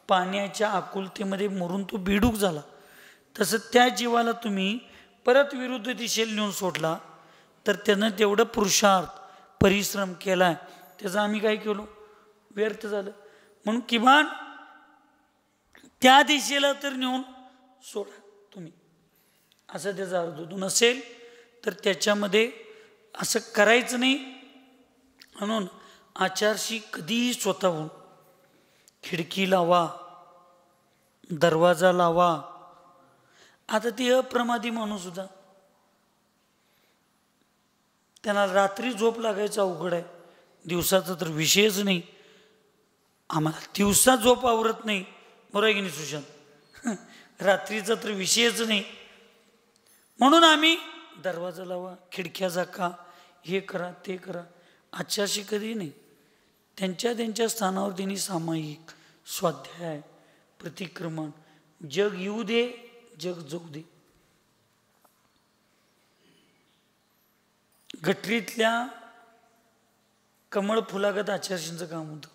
पाण्याच्या आकुलतेमध्ये मरून तो बेडूक झाला. तसं त्या जीवाला तुम्ही परत विरुद्ध दिशेला नेऊन सोडला, तर त्यानं तेवढं पुरुषार्थ परिश्रम केला आहे, त्याचा आम्ही काय केलो, व्यर्थ झालं. म्हणून किमान त्या दिशेला तर नेऊन सोडा तुम्ही, असं त्याचा अर्थ होतो. नसेल तर त्याच्यामध्ये असं करायचं नाही. म्हणून आचारशी कधीही स्वतःहून खिडकी लावा, दरवाजा लावा. आता ते अप्रमादी माणूस सुद्धा, त्यांना रात्री झोप लागायचं अवघड आहे, दिवसाचा तर विषयच नाही. आम्हाला दिवसा झोप आवरत नाही, बरोबर आहे की नाही सुशांत, रात्रीचा तर विषयच नाही. म्हणून आम्ही दरवाजा लावा, खिडक्या झाका, हे करा ते करा. आजच्याशी कधी नाही. त्यांच्या त्यांच्या स्थानावर त्यांनी सामायिक स्वाध्याय, प्रतिक्रमण, जग येऊ दे, जग जाऊ दे. गटरीतल्या कमळ फुलागत आचार्यांचं काम होतं.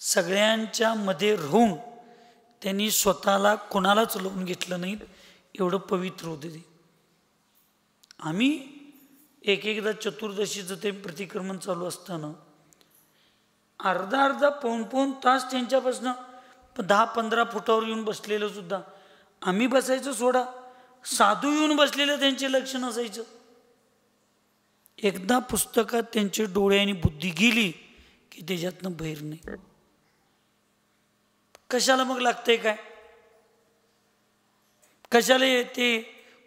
सगळ्यांच्या मध्ये राहून त्यांनी स्वतःला कोणालाच लावून घेतलं नाही, एवढं पवित्र होते ते. आम्ही एक एकदा चतुर्दशीचं ते प्रतिक्रमण चालू असताना अर्धा अर्धा पाऊण तास त्यांच्यापासून 10-15 फुटावर येऊन बसलेलं सुद्धा आम्ही बसायचं सोडा, साधू येऊन बसलेलं त्यांचे लक्ष नसायचं. एकदा पुस्तकात त्यांचे डोळे आणि बुद्धी गेली की त्याच्यातनं बाहेर नाही. कशाला मग लागतंय काय, कशाला येते,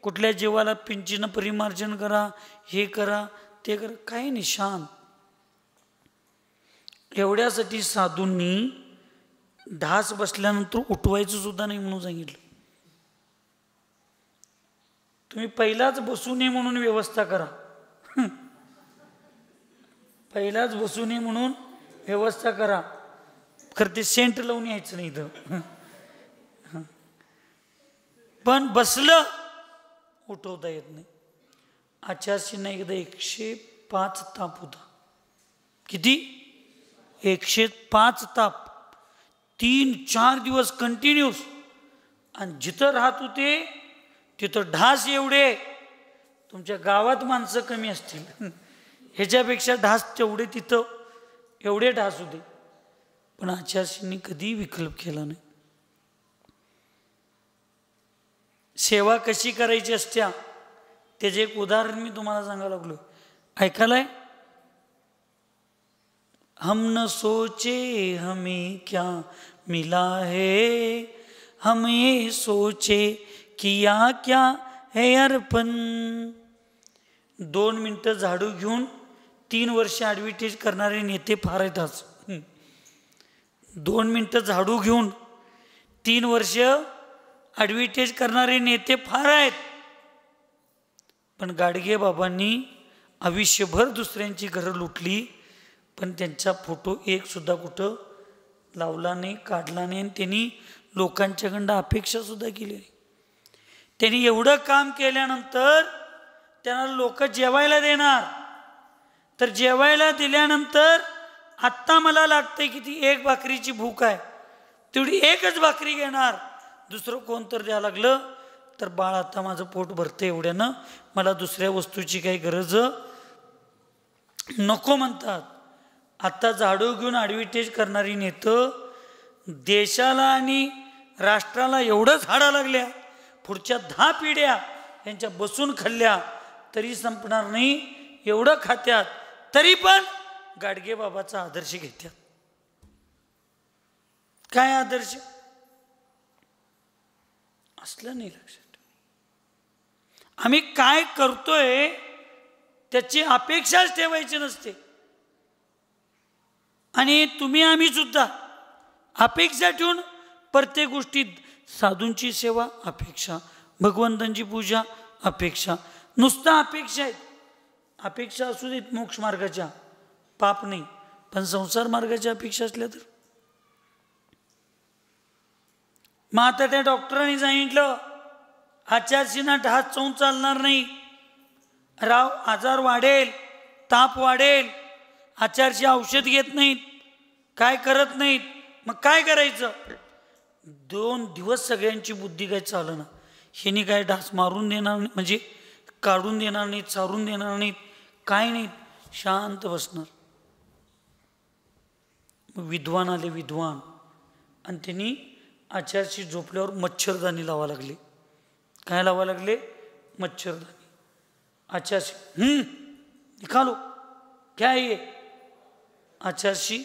कुठल्या जीवाला पिंचीनं परिमार्जन करा, हे करा ते करा, काही नाही. शांत. एवढ्यासाठी साधूंनी ढास बसल्यानंतर उठवायचं सुद्धा नाही म्हणून सांगितलं. तुम्ही पहिलाच बसू नये म्हणून व्यवस्था करा, पहिलाच बसू नये म्हणून व्यवस्था करा, खरं ते सेंट लावून यायचं नाही इथं. पण बसलं उठवता येत नाही. आचार्यांना एकदा 105 ताप होता. किती? 105 ताप, 3-4 दिवस कंटिन्यूस. आणि जिथं राहत होते तिथं ढास एवढे, तुमच्या गावात माणसं कमी असतील ह्याच्यापेक्षा ढास तेवढे, तिथं एवढे ढास होते. पण आचार्यांनी कधी विकल्प केला नाही. सेवा कशी करायची असत्या त्याचे एक उदाहरण मी तुम्हाला सांगायला लागलो. ऐकायलाय? हम न सोचे हमें क्या मिला है, हम ये सोचे किया क्या है अर्पण. 2 मिनिटं झाडू घेऊन 3 वर्ष ॲडव्हर्टाईज करणारे नेते फार आहेत आज. 2 मिनिटं झाडू घेऊन 3 वर्ष ॲडव्हर्टाईज करणारे नेते फार आहेत. पण गाडगे बाबांनी आयुष्यभर दुसऱ्यांची घरं लुटली, पण त्यांचा फोटो एक सुद्धा कुठं लावला नाही, काढला नाही. आणि त्यांनी लोकांच्याकडं अपेक्षा सुद्धा केली नाही. त्यांनी एवढं काम केल्यानंतर त्यांना लोक जेवायला देणार, तर जेवायला दिल्यानंतर आत्ता मला लागतंय की ती 1 भाकरीची भूक आहे, तेवढी 1च भाकरी घेणार. दुसरं कोण तर द्यायला लागलं तर बाळ आता माझं पोट भरतं एवढ्यानं, मला दुसऱ्या वस्तूची काही गरज नको म्हणतात. आता झाडू घेऊन ॲडव्हर्टाईज करणारी नेतं देशाला आणि राष्ट्राला एवढं झाडा लागल्या, पुढच्या 10 पिढ्या यांच्या बसून खाल्ल्या तरी संपणार नाही, एवढं खात्यात तरी पण गाडगे बाबाचा आदर्श घेतात. काय आदर्श असलं नाही लक्षात. आम्ही काय करतोय त्याची अपेक्षाच ठेवायची नसते. आणि तुम्ही आम्ही सुद्धा अपेक्षा ठेवून प्रत्येक गोष्टीत साधूंची सेवा अपेक्षा, भगवंतांची पूजा अपेक्षा, नुसता अपेक्षा आहेत. अपेक्षा असू देत मोक्ष मार्गाच्या, पाप नाही, पण संसार मार्गाच्या अपेक्षा असल्या तर. मग आता त्या डॉक्टरांनी सांगितलं आचारशीना ढास चावून चालणार नाही, राव आजार वाढेल, ताप वाढेल, आचारशी औषध घेत नाहीत, काय करत नाहीत, मग काय करायचं? 2 दिवस सगळ्यांची बुद्धी काय चाललं ना, ह्यानी काय ढास मारून देणार नाही, म्हणजे काढून देणार नाहीत, चारून देणार नाहीत, काय नाहीत, शांत बसणार. मग विद्वान आले, विद्वान, आणि त्यांनी आचारशी झोपल्यावर मच्छरदाणी लावा लागले. काय लावा लागले? मच्छरदानी. आचारशी निकालो, क्या है ये? आचारशी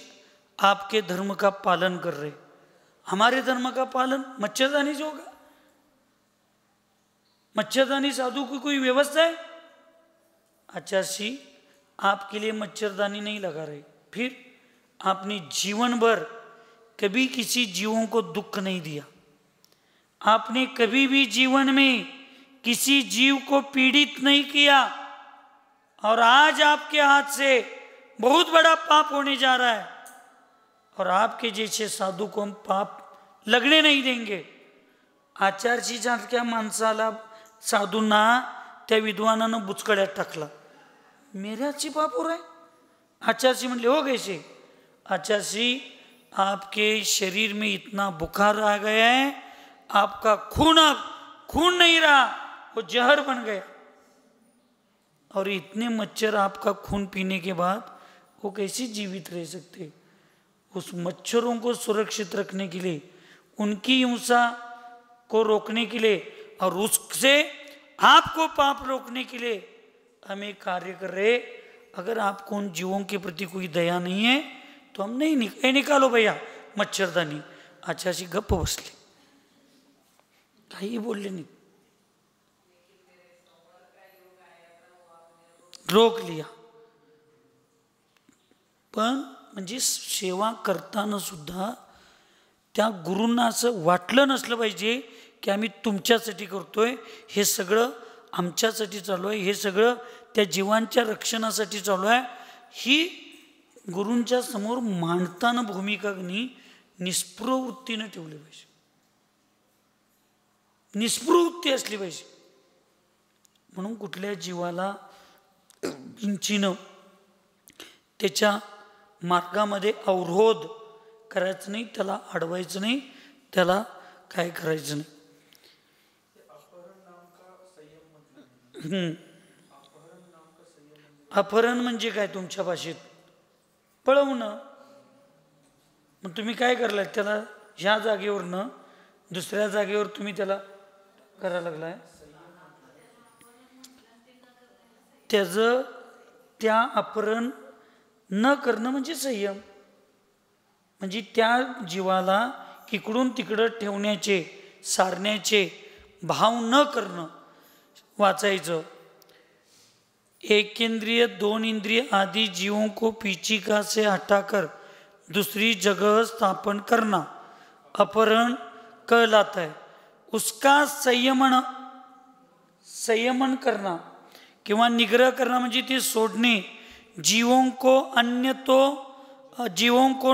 आपके धर्म का पालन कर रहे, हमारे धर्म का पालन मच्छरदानी से होगा? मच्छरदानी साधु की कोई व्यवस्था है? आचार्य आपके लिए मच्छरदानी नहीं लगा रहे, फिर आपने जीवन भर कभी किसी जीवों को दुख नहीं दिया, आपने कभी भी जीवन में किसी जीव को पीड़ित नहीं किया, और आज आपके हाथ से बहुत बड़ा पाप होने जा रहा है, और आपके जैसे साधु को हम पाप लगने नहीं देंगे. आचार्यच्या माणसाला साधूंना त्या विद्वानानं बुचकड्यात टाकला. मेऱ्याची पाप हो रहा है. आचार्य म्हणले हो कैसे? आचार्य आपके शरीर में इतना बुखार आ गया है, आपका खून अब खून नहीं रहा, वो जहर बन गया, और इतने मच्छर आपका खून पीने के बाद वो कैसे जीवित रह सकते? उस मच्छरों को सुरक्षित रखने के लिए, उनकी हिंसा को रोकने के लिए, और उससे आपको पाप रोकने के लिए हम एक कार्य कर रहे. अगर आपको उन जीवों के प्रति कोई दया नहीं है तो हम नहीं निकालो भैया मच्छरदानी. आचार्य गप्प बसले, काही बोलले नाही, रोक लिया. पण म्हणजे सेवा करताना सुद्धा त्या गुरूंना असं वाटलं नसलं पाहिजे की आम्ही तुमच्यासाठी करतोय, हे सगळं आमच्यासाठी चालू आहे, हे सगळं त्या जीवांच्या रक्षणासाठी चालू आहे. ही गुरूंच्या समोर मांडताना भूमिका निस्पृह वृत्तीनं ठेवली पाहिजे, निस्पृह वृत्ती असली पाहिजे. म्हणून कुठल्या जीवाला किंचिनं त्याच्या मार्गामध्ये अवरोध करायचं नाही, त्याला अडवायचं नाही, त्याला काय करायचं नाही. अपहरण म्हणजे काय तुमच्या भाषेत? पळवणं. मग तुम्ही काय करलाय? त्याला ह्या जागेवरनं दुसऱ्या जागेवर तुम्ही त्याला करायला लागलाय. त्याचं त्या अपहरण न करणं म्हणजे संयम, म्हणजे त्या जीवाला इकडून तिकडं ठेवण्याचे, सारण्याचे भाव न करणं. वाचायचं, एक इंद्रिय 2 इंद्रिय आदि जीवों को पीछिका से हटाकर दूसरी जगह स्थापन करना अपहरण कहलाता है. उसका संयमन करना किंवा निग्रह करना म्हणजे ते सोडणे. जीवों को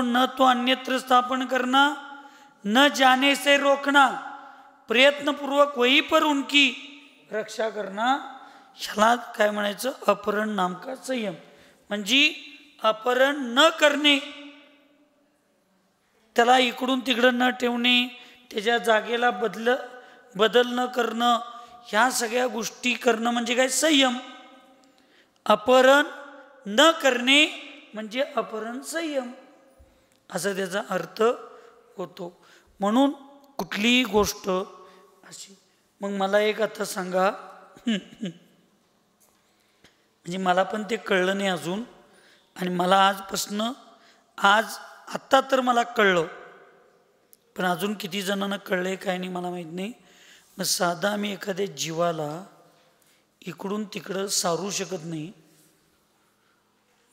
न तो अन्यत्र स्थापन करना, न जाने से रोकना, प्रयत्नपूर्वक वहीं पर उनकी रक्षा करना. ह्याला काय म्हणायचं? अपहरण नामका संयम. म्हणजे अपहरण न करणे, त्याला इकडून तिकडं न ठेवणे, त्याच्या जागेला बदल न करणं, ह्या सगळ्या गोष्टी करणं म्हणजे काय? संयम. अपहरण न करणे म्हणजे अपहरण संयम असा त्याचा अर्थ होतो. म्हणून कुठलीही गोष्ट अशी. मग मला एक आता सांगा, म्हणजे मला पण ते कळलं नाही अजून, आणि मला आजपासून आत्ता तर मला कळलं, पण अजून किती जणांना कळले काय नाही मला माहीत नाही. मग साधा आम्ही एखाद्या जीवाला इकडून तिकडं सारू शकत नाही.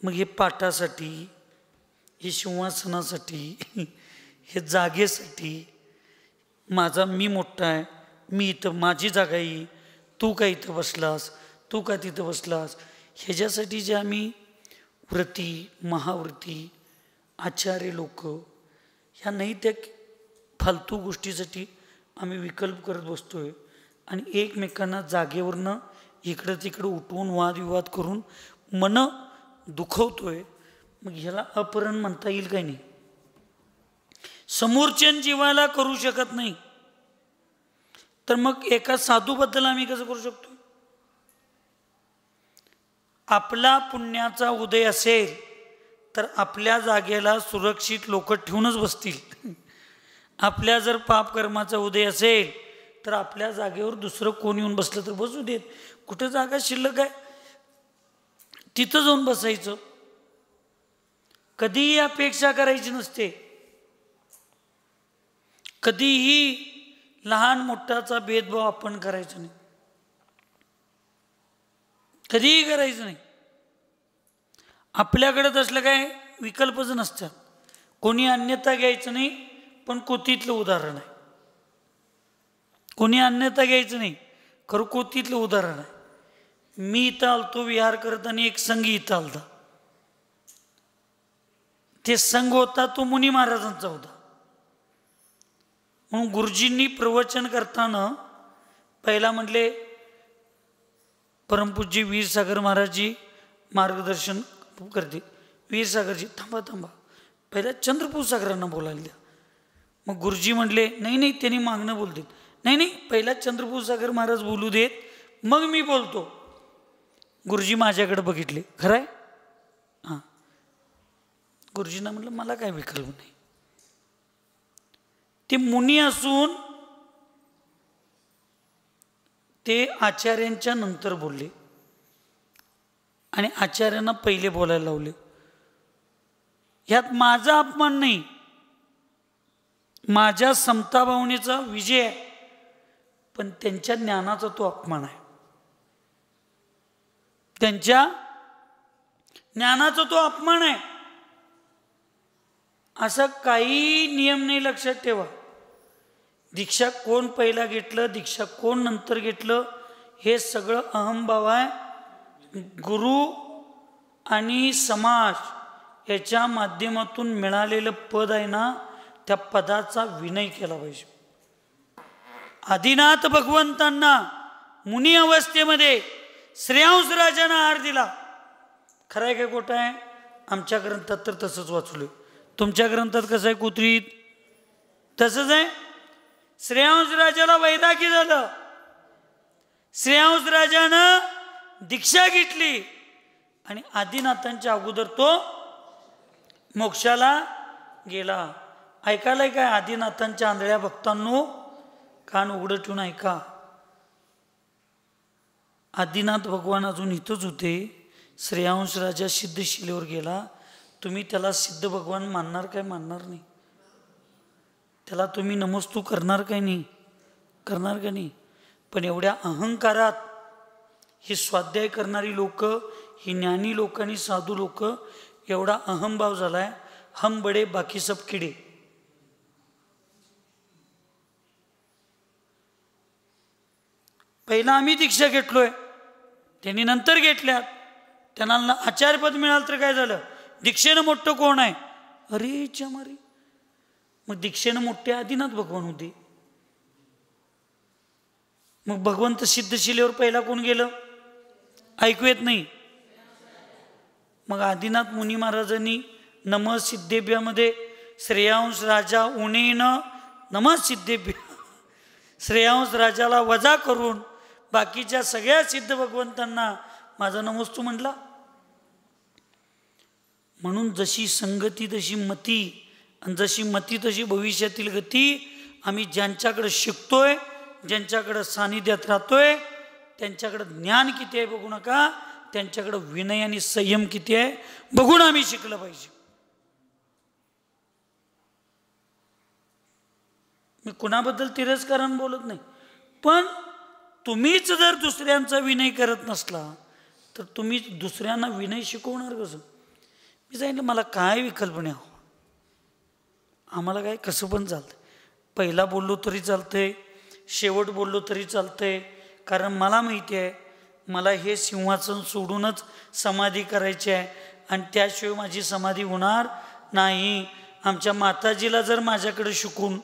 मग हे पाठासाठी, हे सिंहासनासाठी, हे जागेसाठी, माझा मी मोठा आहे, मी इथं माझी जागा आहे, तू का इथं बसलास, तू का तिथं बसलास, ह्याच्यासाठी जे आम्ही व्रती, महाव्रती, आचार्य लोक, ह्या नाही त्या फालतू गोष्टीसाठी आम्ही विकल्प करत बसतोय आणि एकमेकांना जागेवरनं इकडं तिकडं उठवून वादविवाद करून मन दुखवतोय. मग ह्याला अपहरण म्हणता येईल काय नाही? समोरच्या जीवाला करू शकत नाही तर मग एका साधूबद्दल आम्ही कसं करू शकतो? आपला पुण्याचा उदय असेल तर आपल्या जागेला सुरक्षित लोक ठेवूनच बसतील. आपल्या जर पाप कर्माचा उदय असेल तर आपल्या जागेवर दुसरं कोण येऊन बसलं तर बसू देत. कुठं जागा शिल्लक आहे तिथं जाऊन बसायचं. कधीही अपेक्षा करायची नसते, कधीही लहान मोठ्याचा भेदभाव आपण करायचा नाही, कधीही करायचं नाही. आपल्याकडे तसलं काय विकल्पच नसतात. कोणी अन्यथा घ्यायचं नाही, पण कोतीतलं उदाहरण आहे. कोणी अन्यथा घ्यायचं नाही, खरं कोतीतलं उदाहरण आहे. मी इथं आलतो विहार करत आणि एक संघ इथं आलता. ते संघ होता तो मुनी महाराजांचा होता. म्हणून गुरुजींनी प्रवचन करताना पहिला म्हटले, परमपूज्य वीरसागर महाराजजी मार्गदर्शन करते. वीरसागरजी थांबा थांबा, पहिल्या चंद्रपूर सागरांना बोलायला द्या. मग गुरुजी म्हटले नाही नाही त्यांनी मागणं बोलतील. नाही नाही पहिला चंद्रपूर सागर महाराज बोलू देत, मग मी बोलतो. गुरुजी माझ्याकडे बघितले, खरं आहे? हां. गुरुजींना म्हटलं मला काय विकल्प नाही. ते मुनी असून ते आचार्यांच्या नंतर बोलले आणि आचार्यांना पहिले बोलायला लावले. ह्यात माझा अपमान नाही, माझ्या समता भावनेचा विजय आहे, पण त्यांच्या ज्ञानाचा तो अपमान आहे. त्यांच्या ज्ञानाचा तो अपमान आहे. असं काही नियम नाही, लक्षात ठेवा. दीक्षा कोण पहिला घेतलं, दीक्षा कोण नंतर घेतलं, हे सगळं अहंभाव आहे. गुरु आणि समाज याच्या माध्यमातून मिळालेलं पद आहे ना, त्या पदाचा विनय केला पाहिजे. आदिनाथ भगवंतांना मुनी अवस्थेमध्ये श्रेयांस राजांना आहार दिला. खरं आहे काय खोटं आहे? आमच्या ग्रंथात तर तसंच वाचलोय. तुमच्या ग्रंथात कसं आहे कुत्रीत? तसंच आहे. श्रेयांस राजाला वैरागी झालं, श्रेयांस राजानं दीक्षा घेतली आणि आदिनाथांच्या अगोदर तो मोक्षाला गेला. ऐकायलाय काय? आदिनाथांच्या आंधळ्या भक्तांनो कान उघडं ठेवून ऐका. आदिनाथ भगवान अजून इथंच होते. श्रेयांस राजा सिद्धशिलेवर गेला. तुम्ही त्याला सिद्ध भगवान मानणार काय? मानणार नाही. त्याला तुम्ही नमस्तू करणार काय? नाही करणार का? नाही. पण एवढ्या अहंकारात हे स्वाध्याय करणारी लोक, ही ज्ञानी लोक आणि साधू लोक, एवढा अहंभाव झालाय. हम बडे बाकी सब किडे. पहिला आम्ही दीक्षा घेतलोय, त्यांनी नंतर घेतल्यात. त्यांना आचार्यपद मिळालं तर काय झालं? दीक्षेनं मोठं कोण आहे? अरे चमारी. मग दीक्षेनं मोठे आदिनाथ भगवान होते. मग भगवंत सिद्धशिलेवर पहिला कोण गेलं? ऐकू येत नाही. मग आदिनाथ मुनी महाराजांनी नम सिद्धेभ्यामध्ये श्रेयांस राजा उणेन नम सिद्धेभ्य, श्रेयांस राजाला वजा करून बाकीच्या सगळ्या सिद्ध भगवंतांना माझा नमस्तू म्हटला. म्हणून जशी संगती तशी मती, आणि जशी मती तशी भविष्यातील गती. आम्ही ज्यांच्याकडे शिकतोय, ज्यांच्याकडे सानिध्यात राहतोय, त्यांच्याकडे ज्ञान किती आहे बघू नका, त्यांच्याकडे विनय आणि संयम किती आहे बघून आम्ही शिकलं पाहिजे. मी कुणाबद्दल तिरस्कारानं बोलत नाही, पण तुम्हीच जर दुसऱ्यांचा विनय करत नसला तर तुम्ही दुसऱ्यांना विनय शिकवणार कसं? मी सांगितलं मला काय विकल्पना हवं, आम्हाला काय कसं पण चालतं, पहिला बोललो तरी चालतंय, शेवट बोललो तरी चालतंय, कारण मला माहिती आहे मला हे सिंहासन सोडूनच समाधी करायची आहे आणि त्याशिवाय माझी समाधी होणार नाही. आमच्या माताजीला जर माझ्याकडे शिकून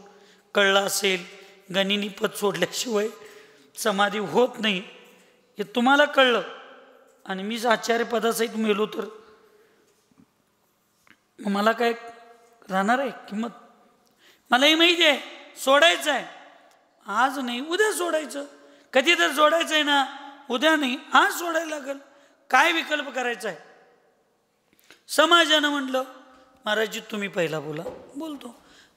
कळलं असेल गनिनी पद सोडल्याशिवाय समाधी होत नाही हे तुम्हाला कळलं, आणि मीच आचार्य पदासहित मेलो तर मला काय राहणार आहे किंमत? मलाही माहिती आहे सोडायचं आहे, आज नाही उद्या सोडायचं, कधी तर सोडायचं आहे ना, उद्या नाही आज सोडायला लागेल. काय विकल्प करायचा आहे? समाजानं म्हटलं महाराजजी तुम्ही पहिला बोला, बोलतो.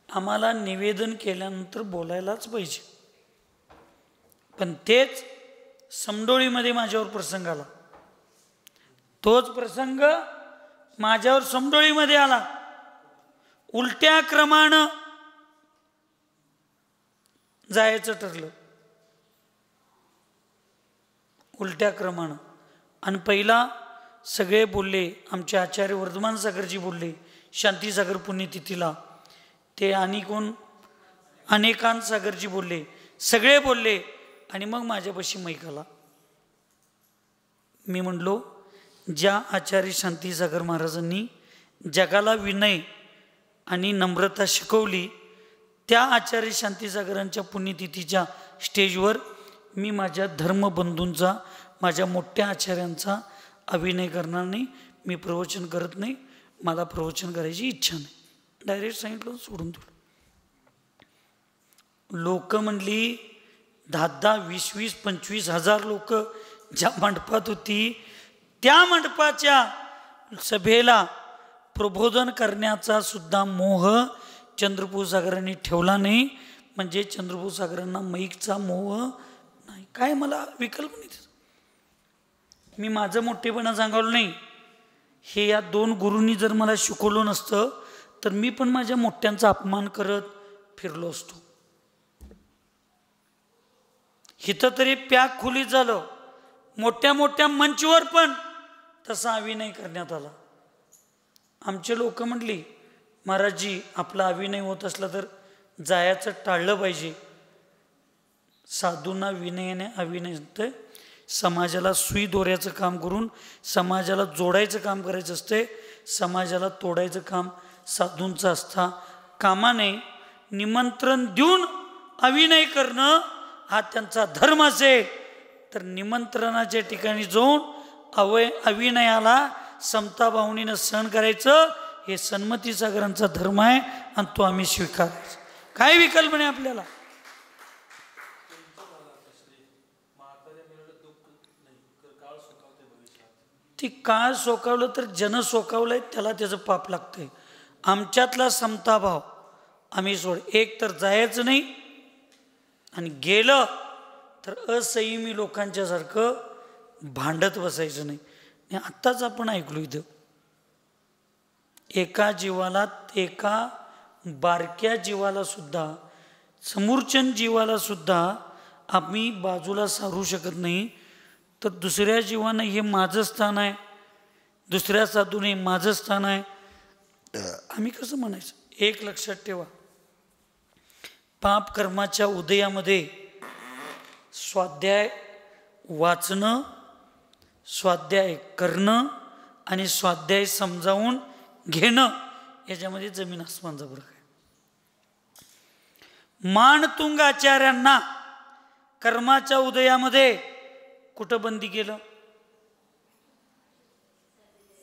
आम्हाला निवेदन केल्यानंतर बोलायलाच पाहिजे. पण तेच समडोळीमध्ये माझ्यावर प्रसंग आला, तोच प्रसंग माझ्यावर समडोळीमध्ये आला. उलट्या क्रमानं जायचं ठरलं, उलट्या क्रमानं. आणि पहिला सगळे बोलले, आमचे आचार्य वर्धमान सागरजी बोलले शांतीसागर पुण्यतिथीला, ते आणि कोण अनेकांत सागरजी बोलले, सगळे बोलले. आणि मग माझ्यापाशी मैक आला. मी म्हणलो ज्या आचार्य शांतीसागर महाराजांनी जगाला विनय आणि नम्रता शिकवली, त्या आचार्य शांतीसागरांच्या पुण्यतिथीच्या स्टेजवर मी माझ्या धर्मबंधूंचा, माझ्या मोठ्या आचार्यांचा अभिनय करणार नाही. मी प्रवचन करत नाही, मला प्रवचन करायची इच्छा नाही, डायरेक्ट सांगितलं, सोडून दिलं. लोक म्हणली 10-10, 20-20, 25,000 लोक ज्या मंडपात होती त्या मंडपाच्या सभेला प्रबोधन करण्याचा सुद्धा मोह चंद्रपूर सागरांनी ठेवला नाही. म्हणजे चंद्रपूर सागरांना मैकचा मोह नाही. काय मला विकल्प नाही. मी माझं मोठेपणा सांगावलं नाही, हे या 2 गुरूंनी जर मला शिकवलं नसतं तर मी पण माझ्या मोठ्यांचा अपमान करत फिरलो असतो. इथं तरी पॅक खोलीत झालं, मोठ्या मोठ्या मंचवर पण तसा अभिनय करण्यात आला. आमचे लोक म्हटली महाराजजी आपला अभिनय होत असला तर जायचं टाळलं पाहिजे. साधूंना विनयाने अभिनय असते, समाजाला सुई दोऱ्याचं काम करून समाजाला जोडायचं काम करायचं असते, समाजाला तोडायचं काम साधूंचं असता कामाने. निमंत्रण देऊन अभिनय करणं हा त्यांचा धर्म असेल तर निमंत्रणाच्या ठिकाणी जाऊन अभिनयाला समता भावनेनं सहन करायचं, हे सन्मती सागरांचा धर्म आहे आणि तो आम्ही स्वीकारायचा. काय विकल्प नाही आपल्याला. ती काळ सोकावलं तर जन सोकावलंय त्याला त्याचं पाप लागतंय. आमच्यातला समताभाव आम्ही सोड, एक तर जायचं नाही आणि गेलं तर असंयमी लोकांच्या सारखं भांडत बसायचं नाही. आत्ताच आपण ऐकलो इथं एका जीवाला, एका बारक्या जीवाला सुद्धा, समूर्चन जीवाला सुद्धा आम्ही बाजूला सारू शकत नाही, तर दुसऱ्या जीवानं हे माझं स्थान आहे, दुसऱ्या साधून हे माझं स्थान आहे, आम्ही कसं म्हणायचं? एक लक्षात ठेवा, पाप कर्माच्या उदयामध्ये स्वाध्याय वाचणं, स्वाध्याय करणं आणि स्वाध्याय समजावून घेणं याच्यामध्ये जमीन आसमानचा फरक आहे. मानतुंग आचार्यांना कर्माच्या उदयामध्ये कुठं बंदी केलं?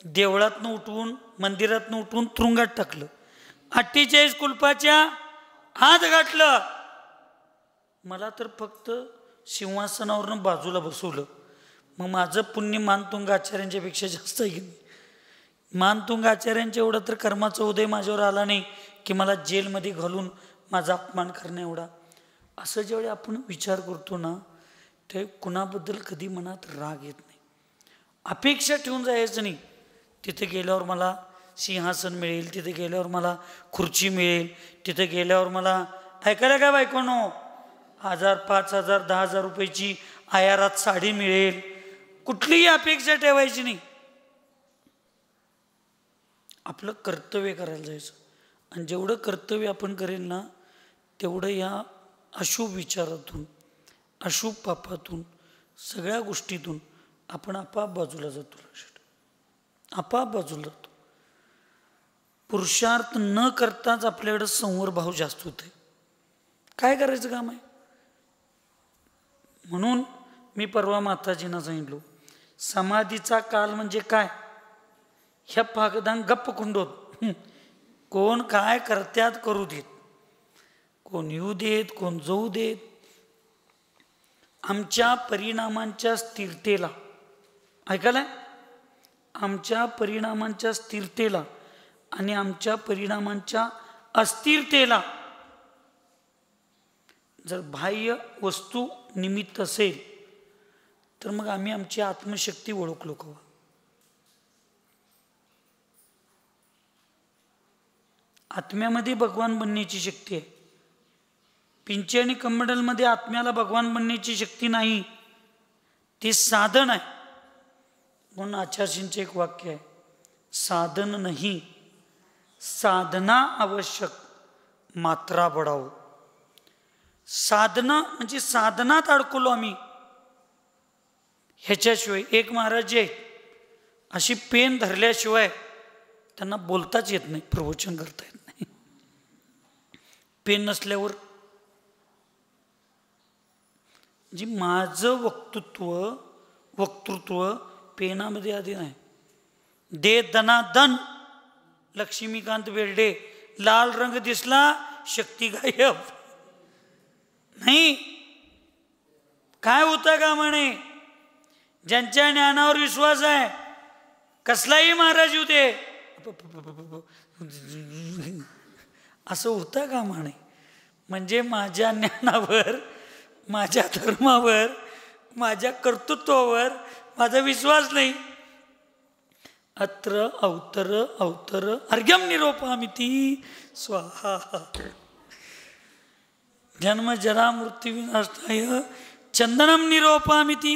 देवळातनं उठवून, मंदिरातनं उठवून तुरुंगात टाकलं, 48 कुलपाच्या हात गाठलं. मला तर फक्त सिंहासनावरनं बाजूला बसवलं. मग माझं पुण्य मानतुंग आचार्यांच्या पेक्षा जास्त आहे की नाही? मानतुंग आचार्यांच्या एवढा तर कर्माचा उदय माझ्यावर आला नाही की मला जेलमध्ये घालून माझा अपमान करणं एवढा. असं ज्यावेळी आपण विचार करतो ना, ते कुणाबद्दल कधी मनात राग येत नाही. अपेक्षा ठेवून जायचं नाही, तिथे गेल्यावर मला सिंहासन मिळेल, तिथे गेल्यावर मला खुर्ची मिळेल, तिथे गेल्यावर मला ऐकायला काय बायकोनो 1000, 5000, 10,000 रुपयाची आयारात साडी मिळेल. कुठलीही अपेक्षा ठेवायची नाही. आपलं कर्तव्य करायला जायचं. आणि जेवढं कर्तव्य आपण करेल ना, तेवढं या अशुभ विचारातून, अशुभ पापातून, सगळ्या गोष्टीतून आपण आपाप बाजूला जातो. आपाप बाजूला जातो. पुरुषार्थ न करताच आपल्याकडे संवर भाव जास्त होते. काय करायचं काम आहे? म्हणून मी परवा माताजींना सांगितलो, समाधीचा काल म्हणजे काय? ह्या पागदान गप्प कुंडोत कोण काय करत्यात करू देत, कोण येऊ देत, कोण जाऊ देत. आमच्या परिणामांच्या स्थिरतेला, ऐकायला, आमच्या परिणामांच्या स्थिरतेला आणि आमच्या परिणामांच्या अस्थिरतेला जर बाह्य वस्तू निमित्त असेल तर मग आम्ही आमची आत्मशक्ती ओळखलो का? आत्म्यामध्ये भगवान बनण्याची शक्ती आहे. पिंचे आणि कमंडलमध्ये आत्म्याला भगवान बनण्याची शक्ती नाही, ते साधन आहे. म्हणून आचार्यजींचे एक वाक्य आहे, साधन नाही साधना आवश्यक मात्रा बढाओ. साधना म्हणजे साधनात अडकलो आम्ही. ह्याच्याशिवाय एक महाराज जे आहेत अशी पेन धरल्याशिवाय त्यांना बोलताच येत नाही, प्रवचन करता येत नाही. पेन नसल्यावर जी माझं वक्तृत्व पेनामध्ये आधी नाही. दे दनादन लक्ष्मीकांत बेर्डे, लाल रंग दिसला शक्ती गायब. नाही, काय होतं का म्हणे, ज्यांच्या ज्ञानावर विश्वास आहे कसलाही महाराज येऊ दे, असं होतं का म्हणे. म्हणजे माझ्या ज्ञानावर, माझ्या धर्मावर, माझ्या कर्तृत्वावर माझा विश्वास नाही. अत्र अवतर अवतर अर्घ्यम निरोपामिती स्वाहा. जन्म जरा मृत्यू विनाशाय चंदनम निरोपामिती.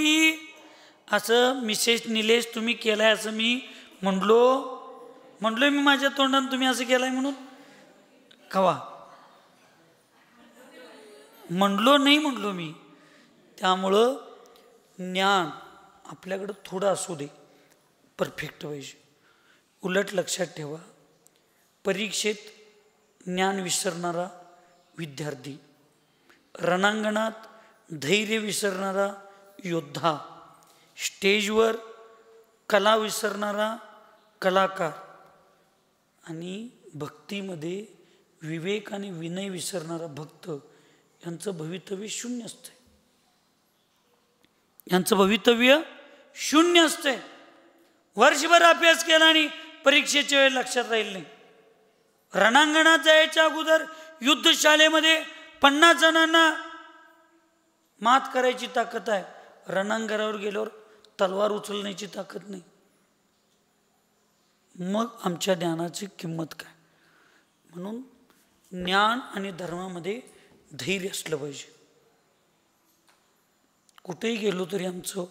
असं मिसेस निलेश तुम्ही केलाय असं मी म्हणलोय मी माझ्या तोंडाने, तुम्ही असं केलाय म्हणून कवा म्हणलो मी. त्यामुळं ज्ञान आपल्याकडं थोडं असू दे, परफेक्ट पाहिजे. उलट लक्षात ठेवा, परीक्षेत ज्ञान विसरणारा विद्यार्थी, रणांगणात धैर्य विसरणारा योद्धा, स्टेजवर कला विसरणारा कलाकार आणि भक्तीमध्ये विवेक आणि विनय विसरणारा भक्त, यांचं भवितव्य शून्य असते. यांचं भवितव्य शून्य असते. वर्षभर अभ्यास केला आणि परीक्षेच्या वेळी लक्षात राहील नाही. रणांगणात जायच्या अगोदर युद्धशाळेमध्ये 50 जणांना मात करायची ताकद आहे, रणांगणावर गेल्यावर तलवार उचलण्याची ताकद नाही. मग आमच्या ज्ञानाची किंमत काय? म्हणून ज्ञान आणि धर्मामध्ये धैर्य असलं पाहिजे. कुठेही गेलो तरी आमचं.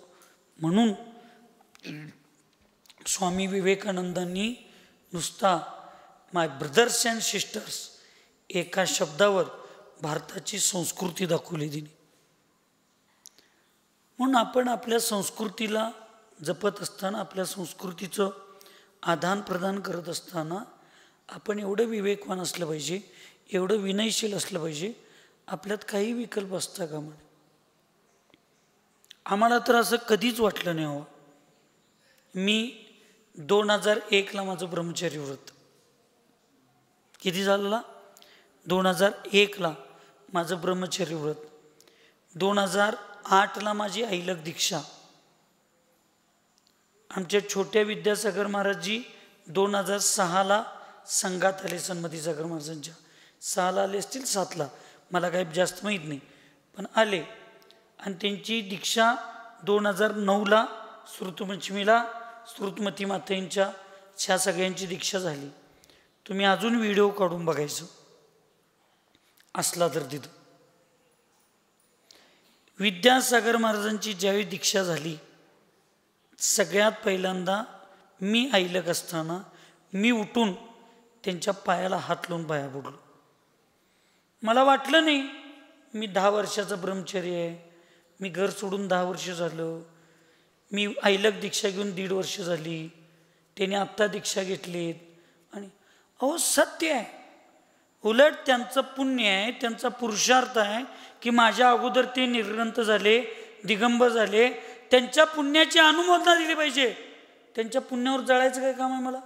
म्हणून स्वामी विवेकानंदांनी नुसता माय ब्रदर्स अँड सिस्टर्स एका शब्दावर भारताची संस्कृती दाखवली दिली. म्हणून आपण आपल्या संस्कृतीला जपत असताना, आपल्या संस्कृतीचं आदान प्रदान करत असताना आपण एवढं विवेकवान असलं पाहिजे, एवढं विनयशील असलं पाहिजे. आपल्यात काही विकल्प असता का म्हणे. आम्हाला तर असं कधीच वाटलं नाही हवं. मी 2001ला माझं ब्रह्मचर्य व्रत, किती झालेला, 2001ला माझं ब्रह्मचर्य व्रत, 2008ला माझी ऐलक दीक्षा. आमच्या छोट्या विद्यासागर महाराजजी 2006ला संघात आले सन्मती सागर महाराजांच्या. 6ला आले असतील, 7ला मला काही जास्त माहीत नाही, पण आले. आणि त्यांची दीक्षा 2009ला श्रुतपंचमीला श्रुतमती मातेंच्या ह्या सगळ्यांची दीक्षा झाली. तुम्ही अजून व्हिडिओ काढून बघायचं असला तर तिथं. विद्यासागर महाराजांची ज्यावेळी दीक्षा झाली, सगळ्यात पहिल्यांदा मी आईलक असताना मी उठून त्यांच्या पायाला हात लावून पाया पडलो. मला वाटलं नाही, मी 10 वर्षाचं ब्रह्मचर्य आहे, मी घर सोडून 10 वर्ष झालं, मी आईलक दीक्षा घेऊन 1.5 वर्ष झाली, त्याने आत्ता दीक्षा घेतलीत. आणि अहो सत्य आहे, उलट त्यांचं पुण्य आहे, त्यांचा पुरुषार्थ आहे की माझ्या अगोदर ते निर्ग्रंथ झाले, दिगंबर झाले, त्यांच्या पुण्याची अनुमोदना दिली पाहिजे. त्यांच्या पुण्यावर जळायचं काय काम आहे, मला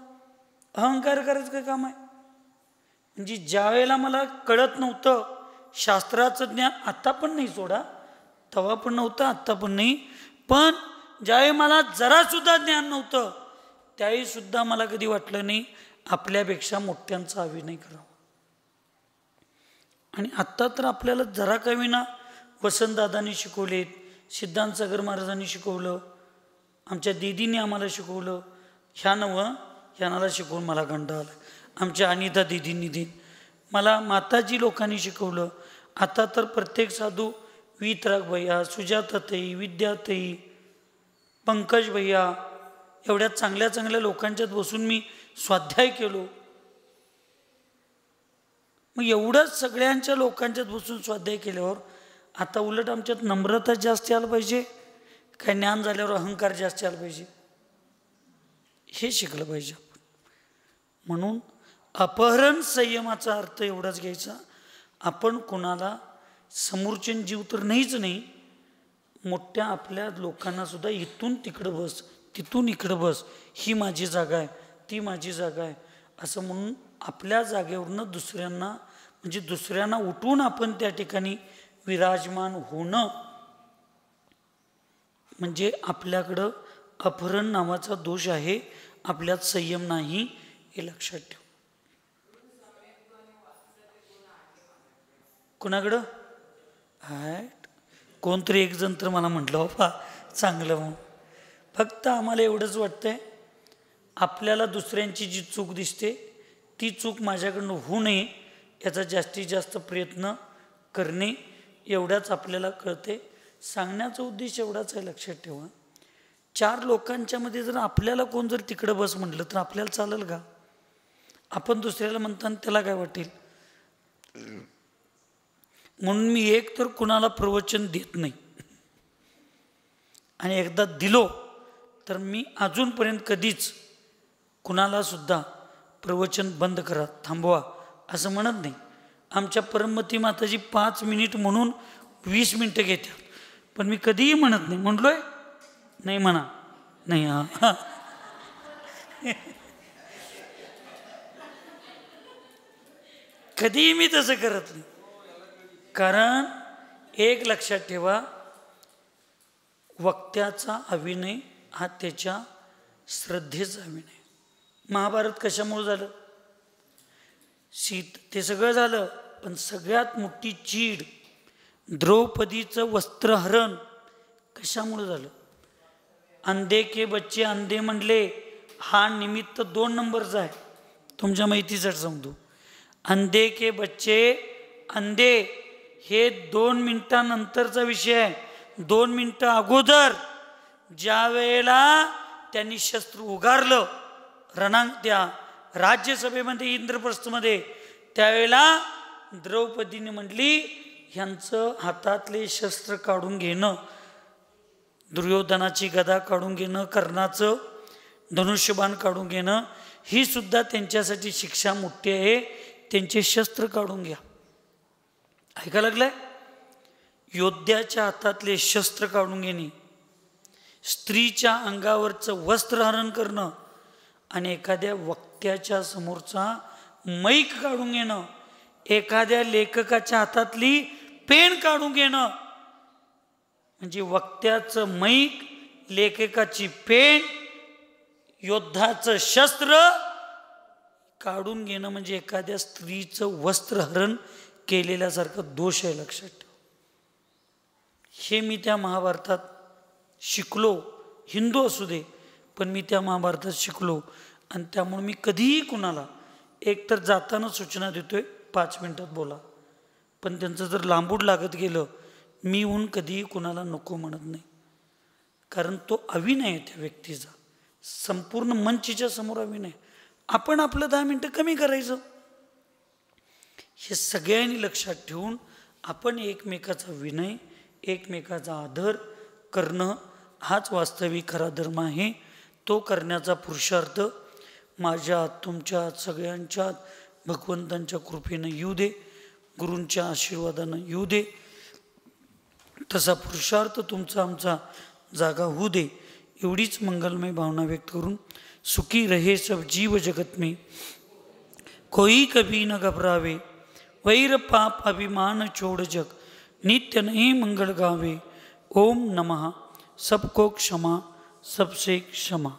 अहंकार करायचं काय काम आहे? म्हणजे ज्या वेळेला मला कळत नव्हतं शास्त्राचं ज्ञान, आत्ता पण नाही सोडा, तेव्हा पण नव्हतं, आत्ता पण नाही, पण ज्यावेळी मला जरासुद्धा ज्ञान नव्हतं त्यावेळी सुद्धा मला कधी वाटलं नाही आपल्यापेक्षा मोठ्यांचा अभिनय करावा. आणि आत्ता तर आपल्याला जरा का विना वसंतदादांनी शिकवलेत, सिद्धांत सागर महाराजांनी शिकवलं, आमच्या दीदीने आम्हाला शिकवलं, ह्यानाला शिकवून मला कंटाळा आला. आमच्या अनिता दीदींनी मला, माताजी लोकांनी शिकवलं. आता तर प्रत्येक साधू, वितराग भैया, सुजाताताई, विद्याताई, पंकज भैया, एवढ्या चांगल्या चांगल्या लोकांच्यात बसून मी स्वाध्याय केलो. मग एवढंच सगळ्यांच्या लोकांच्यात बसून स्वाध्याय केल्यावर आता उलट आमच्यात नम्रता जास्त यायला पाहिजे काय, ज्ञान झाल्यावर अहंकार जास्त यायला पाहिजे, हे शिकलं पाहिजे आपण. म्हणून अपहरण संयमाचा अर्थ एवढाच घ्यायचा, आपण कोणाला समोरचे जीव तर नाहीच नाही, मोठ्या आपल्या लोकांना सुद्धा इथून तिकडं बस, तिथून इकडं बस, ही माझी जागा आहे, ती माझी जागा आहे असं म्हणून आपल्या जागेवरनं दुसऱ्यांना, म्हणजे दुसऱ्यांना उठून आपण त्या ठिकाणी विराजमान होणं, म्हणजे आपल्याकडं अपहरण नावाचा दोष आहे, आपल्यात संयम नाही, हे लक्षात ठेव. कुणाकडं कोणतरी एक जण तर मला म्हटलं बाबा चांगलं म्हणून. फक्त आम्हाला एवढंच वाटतंय, आपल्याला दुसऱ्यांची जी चूक दिसते ती चूक माझ्याकडनं होऊ नये याचा जास्तीत जास्त प्रयत्न करणे, एवढाच आपल्याला कळते. सांगण्याचा उद्देश एवढाच आहे, लक्षात ठेवा. 4 लोकांच्या मध्ये जर आपल्याला कोण जर तिकडं बस म्हटलं तर आपल्याला चालेल का? आपण दुसऱ्याला म्हणताना त्याला काय वाटेल? म्हणून मी एक तर कुणाला प्रवचन देत नाही, आणि एकदा दिलो तर मी अजूनपर्यंत कधीच कुणाला सुद्धा प्रवचन बंद करा, थांबवा असं म्हणत नाही. आमच्या परमती माताजी 5 मिनिट म्हणून 20 मिनिटं घेतात, पण मी कधीही म्हणत नाही, म्हटलोय नाही म्हणा नाही, हां कधीही मी तसं करत नाही. कारण एक लक्षात ठेवा, वक्त्याचा अभिनय हा त्याच्या श्रद्धेचा अभिनय. महाभारत कशामुळे झालं? ते सगळं झालं, पण सगळ्यात मोठी चीड द्रौपदीचं वस्त्रहरण कशामुळे झालं? अंधे के बच्चे अंधे म्हणले, हा निमित्त 2 नंबरचा आहे, तुमच्या माहितीसाठी सांगतो. अंधे के बच्चे अंधे हे 2 मिनिटानंतरचा विषय आहे. 2 मिनिटं अगोदर ज्या वेळेला त्यांनी शस्त्र उगारलं त्या राज्यसभेमध्ये इंद्रप्रस्थमध्ये, त्यावेळेला द्रौपदीने म्हटली ह्यांचं हातातले शस्त्र काढून घेणं, दुर्योधनाची गदा काढून घेणं, कर्णाचं धनुष्यबाण काढून घेणं, ही सुद्धा त्यांच्यासाठी शिक्षा मोठी आहे, त्यांचे शस्त्र काढून घ्या. ऐका लागलंय? योद्ध्याच्या हातातले शस्त्र काढून घेणे, स्त्रीच्या अंगावरचं वस्त्रहरण करणं, आणि एखाद्या वक्त्याच्या समोरचा मैक काढून घेणं, एखाद्या लेखकाच्या हातातली पेन काढून घेणं, म्हणजे वक्त्याचं मैक, लेखकाची पेन, योद्धाचं शस्त्र काढून घेणं म्हणजे एखाद्या स्त्रीचं वस्त्रहरण केलेल्यासारखा दोष आहे, लक्षात ठेवा. हे मी त्या महाभारतात शिकलो. हिंदू असू दे, पण मी त्या महाभारतात शिकलो. आणि त्यामुळे मी कधीही कुणाला एकतर जाताना सूचना देतोय 5 मिनिटात बोला, पण त्यांचं जर लांबूड लागत गेलं, मी येऊन कधीही कुणाला नको म्हणत नाही. कारण तो अविनय आहे त्या व्यक्तीचा, संपूर्ण मंचच्या समोर अविनय. आपण आपलं 10 मिनिटं कमी करायचं. हे सगळ्यांनी लक्षात ठेवून आपण एकमेकाचा विनय, एकमेकाचा आदर करणं हाच वास्तविक खरा धर्म आहे. तो करण्याचा पुरुषार्थ माझ्यात, तुमच्यात, सगळ्यांच्यात भगवंतांच्या कृपेनं येऊ दे, गुरूंच्या आशीर्वादानं येऊ दे. तसा पुरुषार्थ तुमचा आमचा जागा होऊ दे, एवढीच मंगलमय भावना व्यक्त करून सुखी रहे सब जीव जगत में, कोई कभी न घबरावे, वैर पाप अभिमान छोड़ जग, नित्य नहीं मंगल गावे. ओम नमः. सबको क्षमा, सबसे क्षमा.